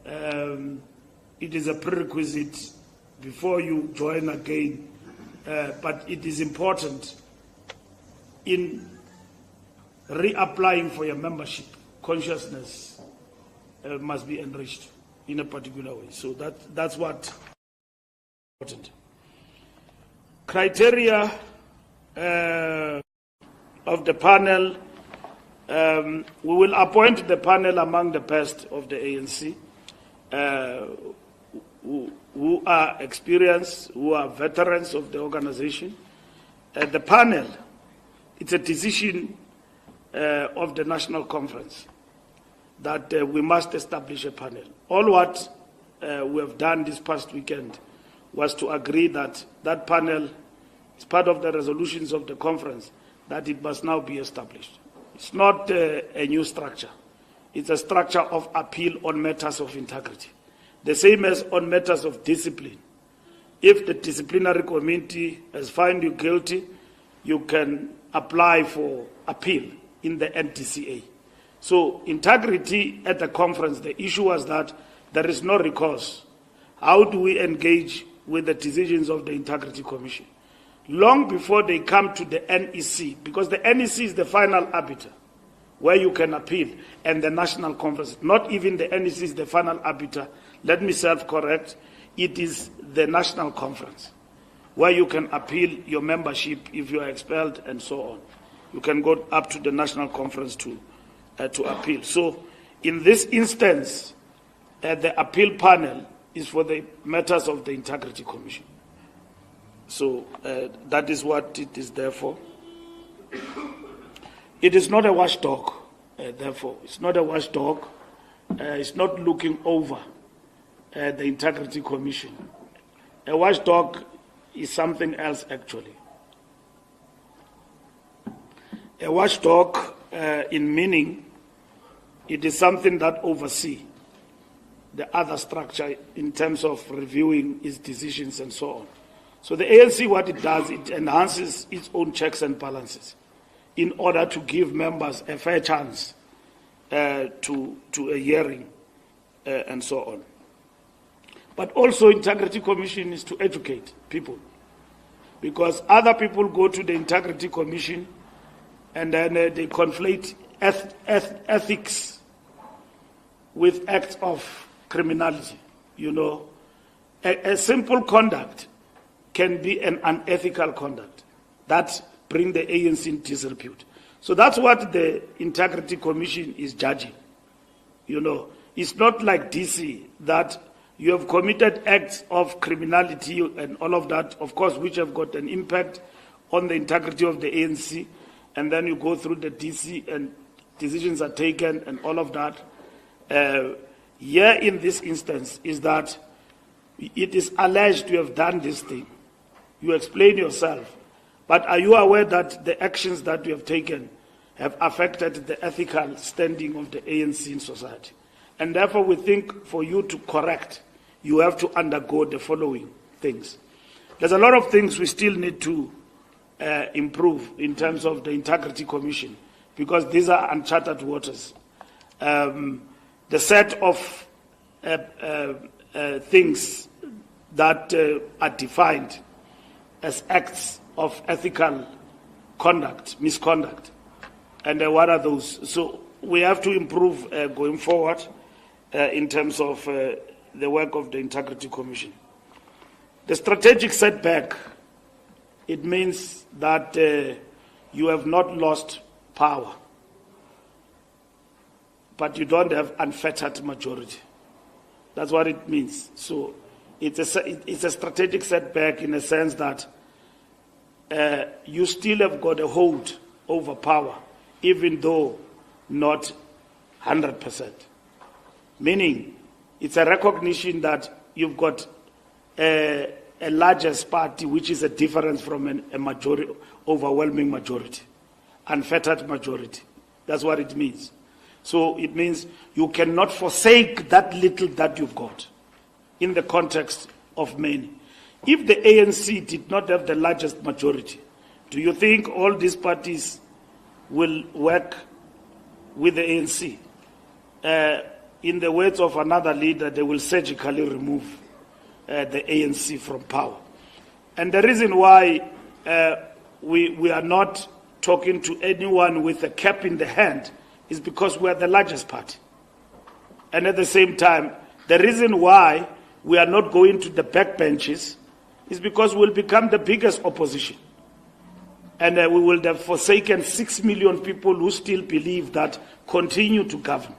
it is a prerequisite before you join again, but it is important in reapplying for your membership. Consciousness must be enriched in a particular way. So that's what is important. Criteria of the panel, we will appoint the panel among the best of the ANC who are experienced, who are veterans of the organization. The panel, it's a decision of the National Conference that we must establish a panel. All what we have done this past weekend was to agree that that panel is part of the resolutions of the conference, that it must now be established. It's not a new structure. It's a structure of appeal on matters of integrity. The same as on matters of discipline. If the disciplinary committee has found you guilty, you can apply for appeal in the NTCA. So integrity at the conference, the issue was that there is no recourse. How do we engage with the decisions of the Integrity Commission? Long before they come to the NEC, because the NEC is the final arbiter where you can appeal, and the National Conference, not even the NEC is the final arbiter. Let me self-correct. It is the National Conference where you can appeal your membership if you are expelled and so on. You can go up to the National Conference to appeal. So in this instance, the appeal panel is for the matters of the Integrity Commission. So that is what it is there for. It is not a watchdog, therefore. It's not a watchdog. It's not looking over the Integrity Commission. A watchdog is something else, actually. A watchdog, in meaning, it is something that oversees the other structure in terms of reviewing its decisions and so on. So the ANC, what it does, it enhances its own checks and balances in order to give members a fair chance to a hearing and so on. But also Integrity Commission is to educate people, because other people go to the Integrity Commission and then they conflate ethics with acts of criminality. You know, a simple conduct can be an unethical conduct that bring the ANC in disrepute. So that's what the Integrity Commission is judging. You know, it's not like DC that you have committed acts of criminality and all of that, of course, which have got an impact on the integrity of the ANC, and then you go through the DC and decisions are taken and all of that. Here in this instance is that it is alleged you have done this thing. You explain yourself. But are you aware that the actions that you have taken have affected the ethical standing of the ANC in society? And therefore we think for you to correct, you have to undergo the following things. There's a lot of things we still need to improve in terms of the Integrity Commission, because these are uncharted waters. The set of things that are defined as acts of ethical conduct, misconduct, and what are those? So we have to improve going forward in terms of the work of the Integrity Commission. The strategic setback, it means that you have not lost power, but you don't have unfettered majority. That's what it means. So it's a strategic setback in a sense that you still have got a hold over power, even though not 100%. Meaning, it's a recognition that you've got a largest party, which is a difference from a majority, overwhelming majority, unfettered majority. That's what it means. So it means you cannot forsake that little that you've got in the context of many. If the ANC did not have the largest majority, do you think all these parties will work with the ANC? In the words of another leader, they will surgically remove the ANC from power. And the reason why we are not talking to anyone with a cap in the hand is because we are the largest party. And at the same time, the reason why we are not going to the backbenches is because we'll become the biggest opposition. And we will have forsaken 6 million people who still believe that continue to govern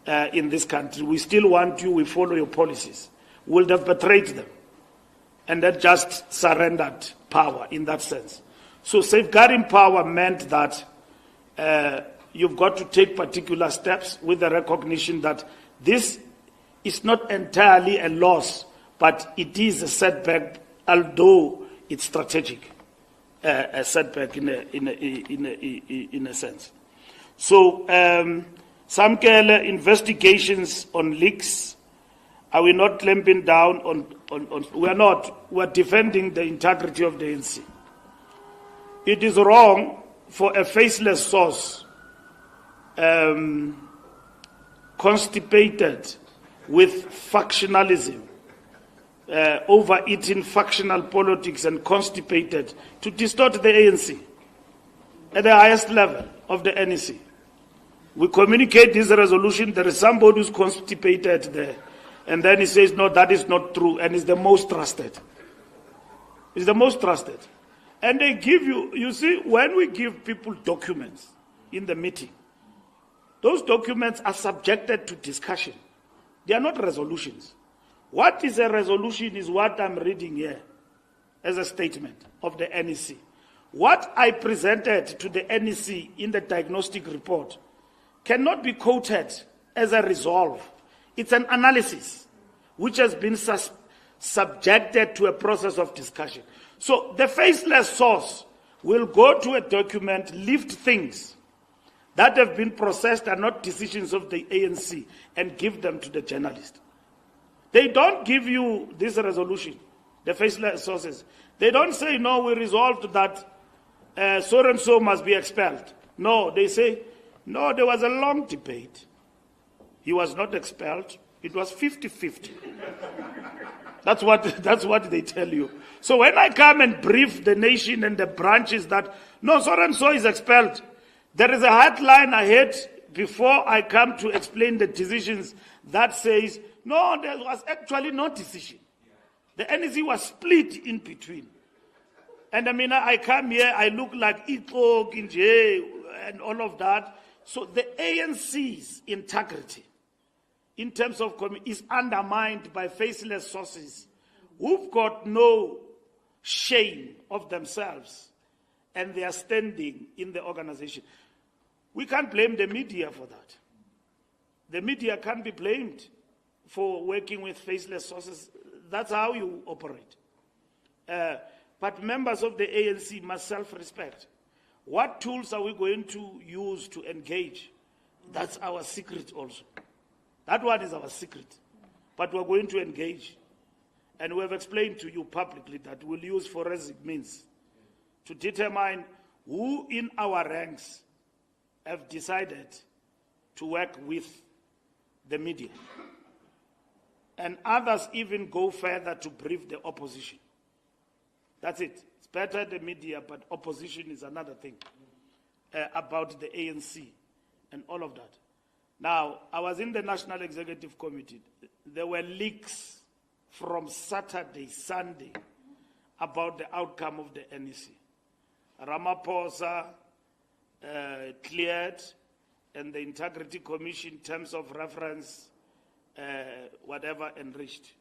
in this country. We still want you, we follow your policies. We'll have betrayed them. And that just surrendered power in that sense. So safeguarding power meant that you've got to take particular steps with the recognition that this is not entirely a loss, but it is a setback, although it's strategic, a setback in a sense. So, Samkele, investigations on leaks, are we not clamping down on we are not, we are defending the integrity of the ANC. It is wrong for a faceless source constipated with factionalism, overeating factional politics and constipated to distort the ANC at the highest level of the NEC. We communicate this resolution, there is somebody who's constipated there, and then he says, no, that is not true, and is the most trusted. It's the most trusted. And they give you, you see, when we give people documents in the meeting, those documents are subjected to discussion. They are not resolutions. What is a resolution is what I'm reading here as a statement of the NEC. What I presented to the NEC in the diagnostic report cannot be quoted as a resolve. It's an analysis which has been subjected to a process of discussion. So the faceless source will go to a document, lift things that have been processed and not decisions of the ANC and give them to the journalist. They don't give you this resolution, the faceless sources. They don't say, no, we resolved that so-and-so must be expelled. No, they say, no, there was a long debate. He was not expelled. It was 50-50. That's what they tell you. So when I come and brief the nation and the branches that, no, so-and-so is expelled, there is a headline ahead before I come to explain the decisions that says, no, there was actually no decision. The NEC was split in between. And I mean, I come here, I look like Ito, Kinje, and all of that. So the ANC's integrity in terms of is undermined by faceless sources who've got no shame of themselves and their standing in the organization. We can't blame the media for that. The media can't be blamed for working with faceless sources. That's how you operate. But members of the ANC must self-respect. What tools are we going to use to engage? That's our secret also. That one is our secret. But we're going to engage. And we have explained to you publicly that we'll use forensic means to determine who in our ranks have decided to work with the media. And others even go further to brief the opposition. That's it. It's better the media, but opposition is another thing about the ANC and all of that. Now, I was in the National Executive Committee. There were leaks from Saturday, Sunday, about the outcome of the NEC. Ramaphosa cleared, and the Integrity Commission, terms of reference, whatever, enriched.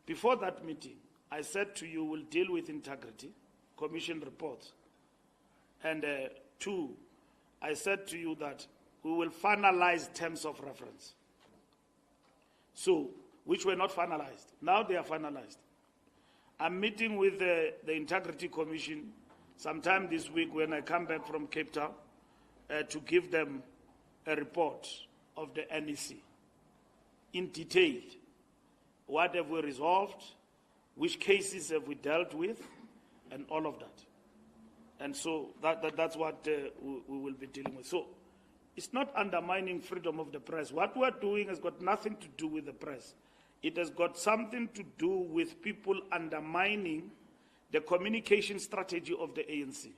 Before that meeting, I said to you, we'll deal with integrity, commission reports. And 2, I said to you that we will finalize terms of reference. So, which were not finalized. Now they are finalized. I'm meeting with the Integrity Commission sometime this week when I come back from Cape Town to give them a report of the NEC in detail. What have we resolved? Which cases have we dealt with? And all of that. And so that's what we will be dealing with. So it's not undermining freedom of the press. What we're doing has got nothing to do with the press. It has got something to do with people undermining the communication strategy of the ANC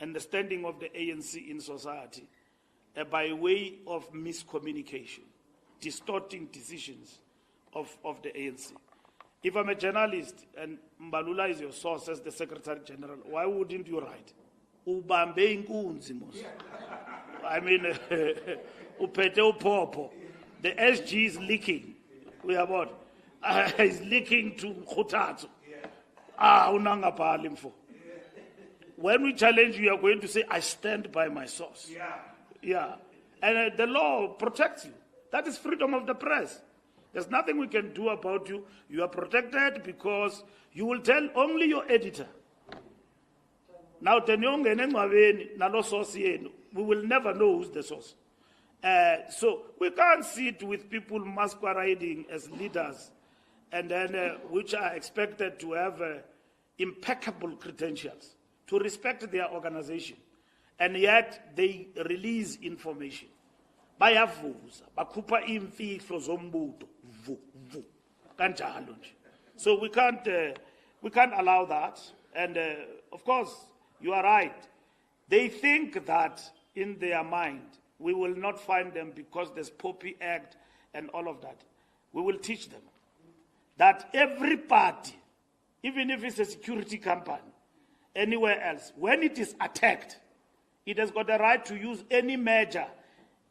and the standing of the ANC in society by way of miscommunication, distorting decisions of the ANC. If I'm a journalist and Mbalula is your source as the Secretary General, why wouldn't you write? Ubambe inkunzi mos. I mean, upete upopo. The SG is leaking. We are what? Is leaking to Khutatu. Unangapali mfo. When we challenge you, are going to say, I stand by my source. Yeah. And the law protects you. That is freedom of the press. There's nothing we can do about you. You are protected because you will tell only your editor. Now, we will never know who's the source. So we can't sit with people masquerading as leaders and then which are expected to have impeccable credentials, to respect their organization, and yet they release information. Bayavuza, bakupa imfihlo zombuto, kanjalo nje. So we can't allow that. And of course, you are right. They think that in their mind we will not find them because there's Poppy Act and all of that. We will teach them that every party, even if it's a security company, anywhere else, when it is attacked, it has got the right to use any measure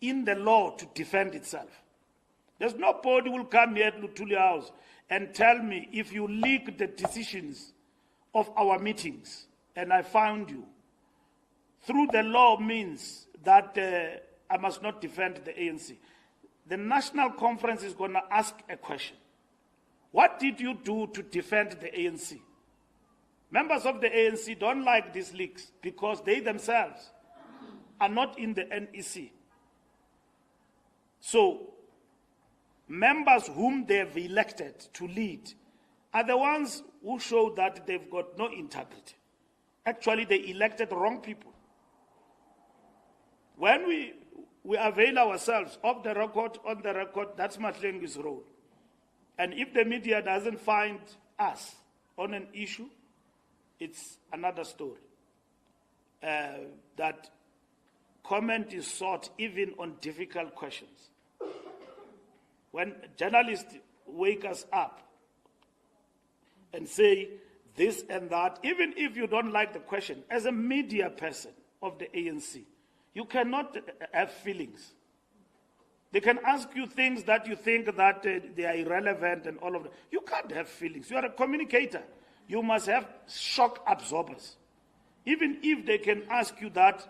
in the law to defend itself. There's nobody who will come here to Lutulia House and tell me if you leak the decisions of our meetings and I found you, through the law means that I must not defend the ANC. The National Conference is going to ask a question. What did you do to defend the ANC? Members of the ANC don't like these leaks because they themselves are not in the NEC. So, members whom they have elected to lead are the ones who show that they've got no integrity. Actually, they elected wrong people. When we avail ourselves of the record, on the record, that's Mahlengi's role. And if the media doesn't find us on an issue, it's another story. That comment is sought even on difficult questions. When journalists wake us up and say this and that, even if you don't like the question, as a media person of the ANC, you cannot have feelings. They can ask you things that you think that they are irrelevant and all of that. You can't have feelings. You are a communicator. You must have shock absorbers. Even if they can ask you that,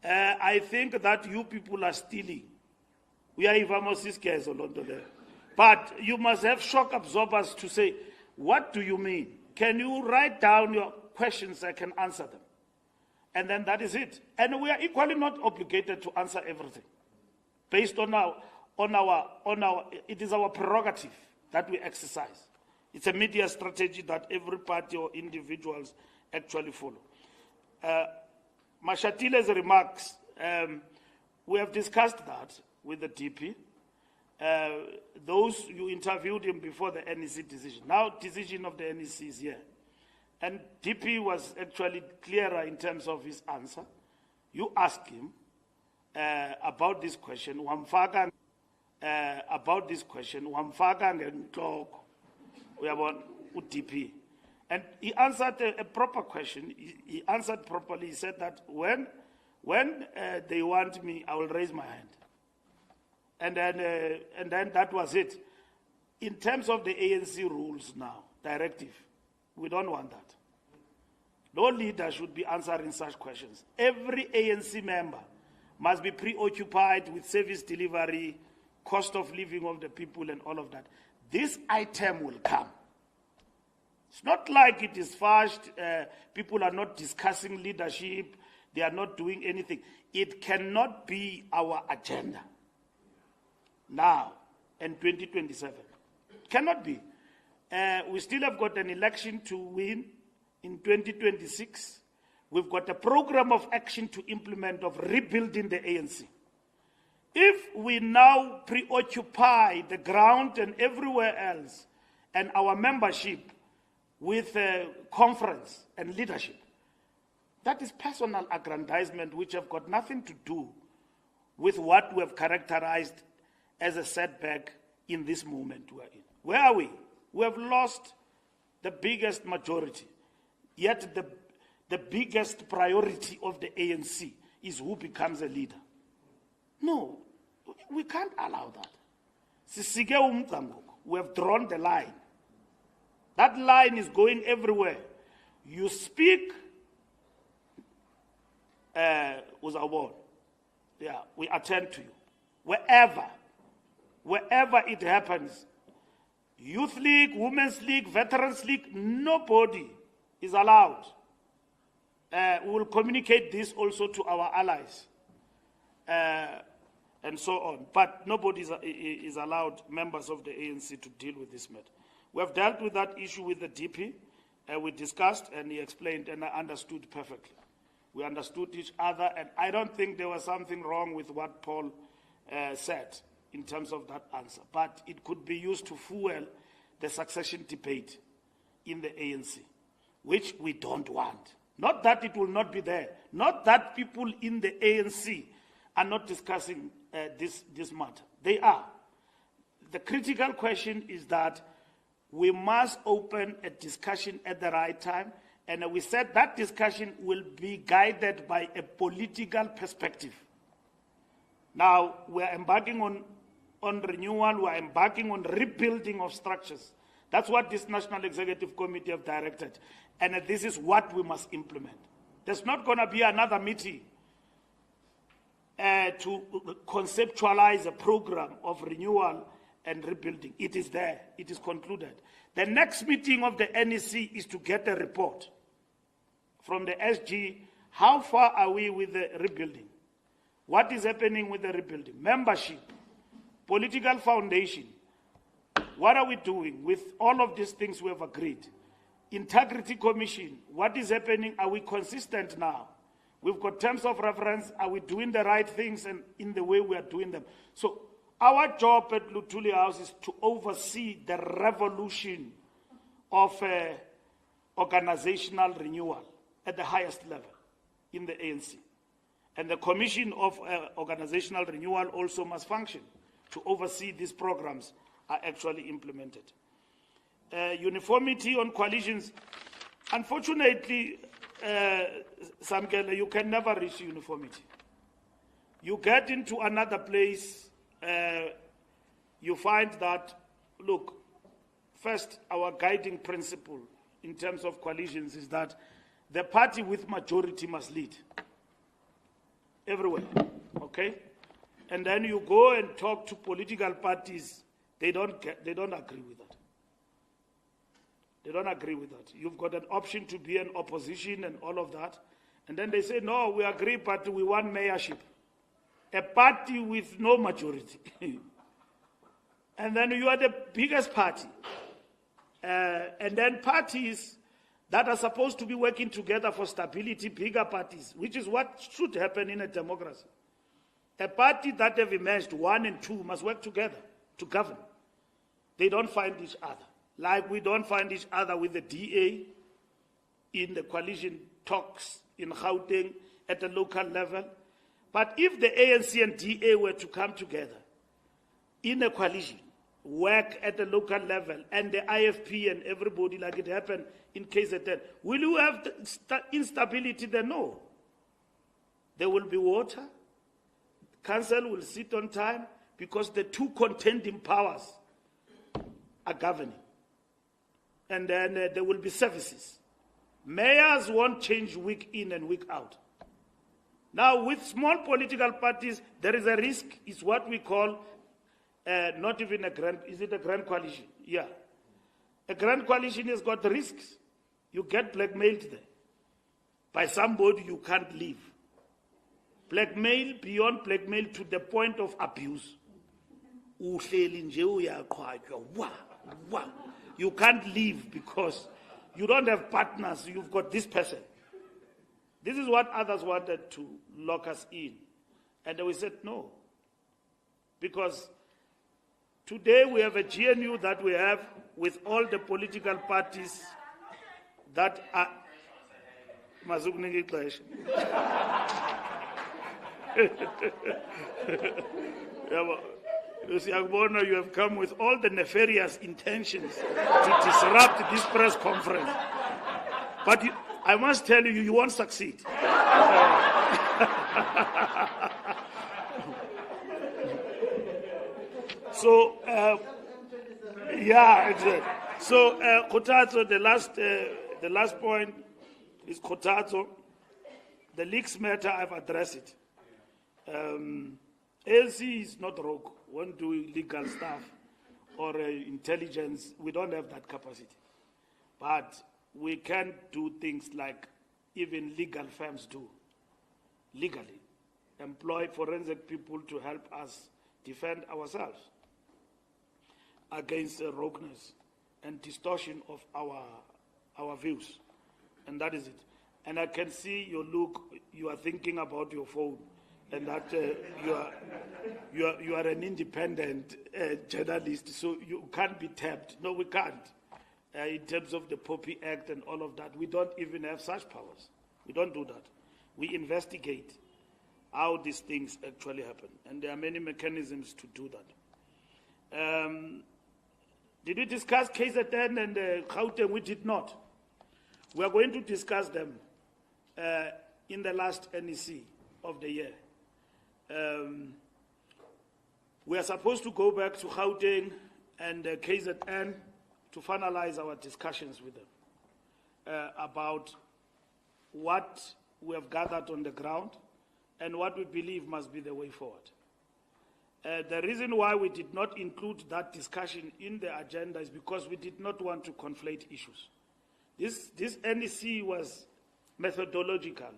I think that you people are stealing. We are but you must have shock absorbers to say, what do you mean? Can you write down your questions? I can answer them. And then that is it. And we are equally not obligated to answer everything. Based on it is our prerogative that we exercise. It's a media strategy that every party or individuals actually follow. Mashatile's remarks, we have discussed that with the DP. Those you interviewed him before the NEC decision. Now decision of the NEC is here. And DP was actually clearer in terms of his answer. You asked him about this question, wamfaka ngentloko uyabona uDP, and he answered a proper question. He answered properly. He said that when they want me, I will raise my hand, and then that was it. in terms of the ANC rules now, directive, we don't want that. No leader should be answering such questions. Every ANC member must be preoccupied with service delivery, cost of living of the people and all of that. This item will come. It's not like it is fast, people are not discussing leadership, they are not doing anything. It cannot be our agenda now in 2027. It cannot be. We still have got an election to win in 2026. We've got a program of action to implement of rebuilding the ANC. If we now preoccupy the ground and everywhere else and our membership with conference and leadership, that is personal aggrandizement which have got nothing to do with what we have characterized as a setback in this moment we're in. Where are we? We have lost the biggest majority, yet the biggest priority of the ANC is who becomes a leader. No, we can't allow that. We have drawn the line. That line is going everywhere. You speak, we attend to you. Wherever it happens, Youth League, Women's League, Veterans League, nobody is allowed. We will communicate this also to our allies and so on. But nobody is allowed, members of the ANC, to deal with this matter. We have dealt with that issue with the DP. We discussed and he explained and I understood perfectly. We understood each other and I don't think there was something wrong with what Paul said in terms of that answer. But it could be used to fuel the succession debate in the ANC, which we don't want. Not that it will not be there. Not that people in the ANC are not discussing this matter. They are. The critical question is that we must open a discussion at the right time, and we said that discussion will be guided by a political perspective. Now, we're embarking on renewal, we're embarking on rebuilding of structures. That's what this National Executive Committee have directed, and this is what we must implement. There's not going to be another meeting to conceptualize a program of renewal and rebuilding. It is there. It is concluded. The next meeting of the NEC is to get a report from the SG. How far are we with the rebuilding? What is happening with the rebuilding? Membership, political foundation. What are we doing with all of these things we have agreed? Integrity Commission. What is happening? Are we consistent now? We've got terms of reference. Are we doing the right things and in the way we are doing them? So our job at Luthuli House is to oversee the revolution of organizational renewal at the highest level in the ANC. And the Commission of Organizational Renewal also must function to oversee these programs are actually implemented. Uniformity on coalitions. Unfortunately, Samkele, you can never reach uniformity. You get into another place, you find that, look, first, our guiding principle in terms of coalitions is that the party with majority must lead everywhere, okay? And then you go and talk to political parties, they don't agree with that. They don't agree with that. You've got an option to be an opposition and all of that. And then they say, no, we agree, but we want mayorship. A party with no majority. And then you are the biggest party. And then parties that are supposed to be working together for stability, bigger parties, which is what should happen in a democracy. A party that have emerged, 1 and 2, must work together to govern. They don't find each other. Like we don't find each other with the DA in the coalition talks in Gauteng at the local level. But if the ANC and DA were to come together in a coalition, work at the local level, and the IFP and everybody like it happened in KZN, will you have instability there? No. There will be water. Council will sit on time because the two contending powers are governing. And then there will be services. Mayors won't change week in and week out. Now, with small political parties, there is a risk. It's what we call not even a grand, is it a grand coalition? Yeah. A grand coalition has got risks. You get blackmailed there by somebody you can't leave. Blackmail beyond blackmail to the point of abuse. You can't leave because you don't have partners. You've got this person. This is what others wanted to lock us in. And we said no. Because today we have a GNU that we have with all the political parties that are... You see, Agbona, you have come with all the nefarious intentions to disrupt this press conference. But I must tell you, you won't succeed. So, yeah, exactly. So, Kotato, the last point is Kotato. The leaks matter, I've addressed it. ANC is not rogue. Won't do illegal stuff or intelligence. We don't have that capacity. But we can do things like even legal firms do, legally. Employ forensic people to help us defend ourselves against rogueness and distortion of our views. And that is it. And I can see your look, you are thinking about your phone, and that you are an independent journalist, so you can't be tapped. No, we can't. In terms of the Poppy Act and all of that, we don't even have such powers. We don't do that. We investigate how these things actually happen, and there are many mechanisms to do that. Did we discuss KZN and Gauteng? We did not. We are going to discuss them in the last NEC of the year. We are supposed to go back to Gauteng and KZN to finalize our discussions with them about what we have gathered on the ground and what we believe must be the way forward. The reason why we did not include that discussion in the agenda is because we did not want to conflate issues. This NEC was methodological,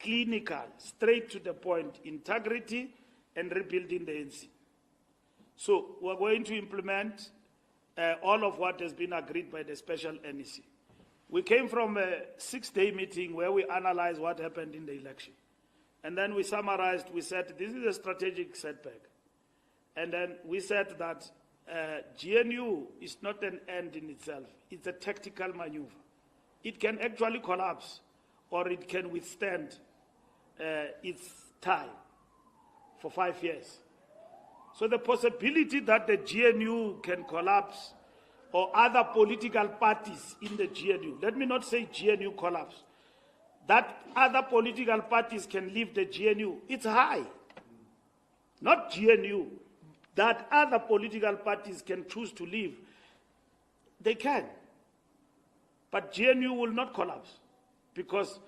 clinical, straight to the point, integrity and rebuilding the ANC. So we're going to implement all of what has been agreed by the special NEC. We came from a 6-day meeting where we analyzed what happened in the election. And then we summarized, we said, this is a strategic setback. And then we said that GNU is not an end in itself. It's a tactical maneuver. It can actually collapse, or it can withstand its time for 5 years. So the possibility that the GNU can collapse, or other political parties in the GNU, let me not say GNU collapse, that other political parties can leave the GNU, it's high. Not GNU. That other political parties can choose to leave, they can. But GNU will not collapse because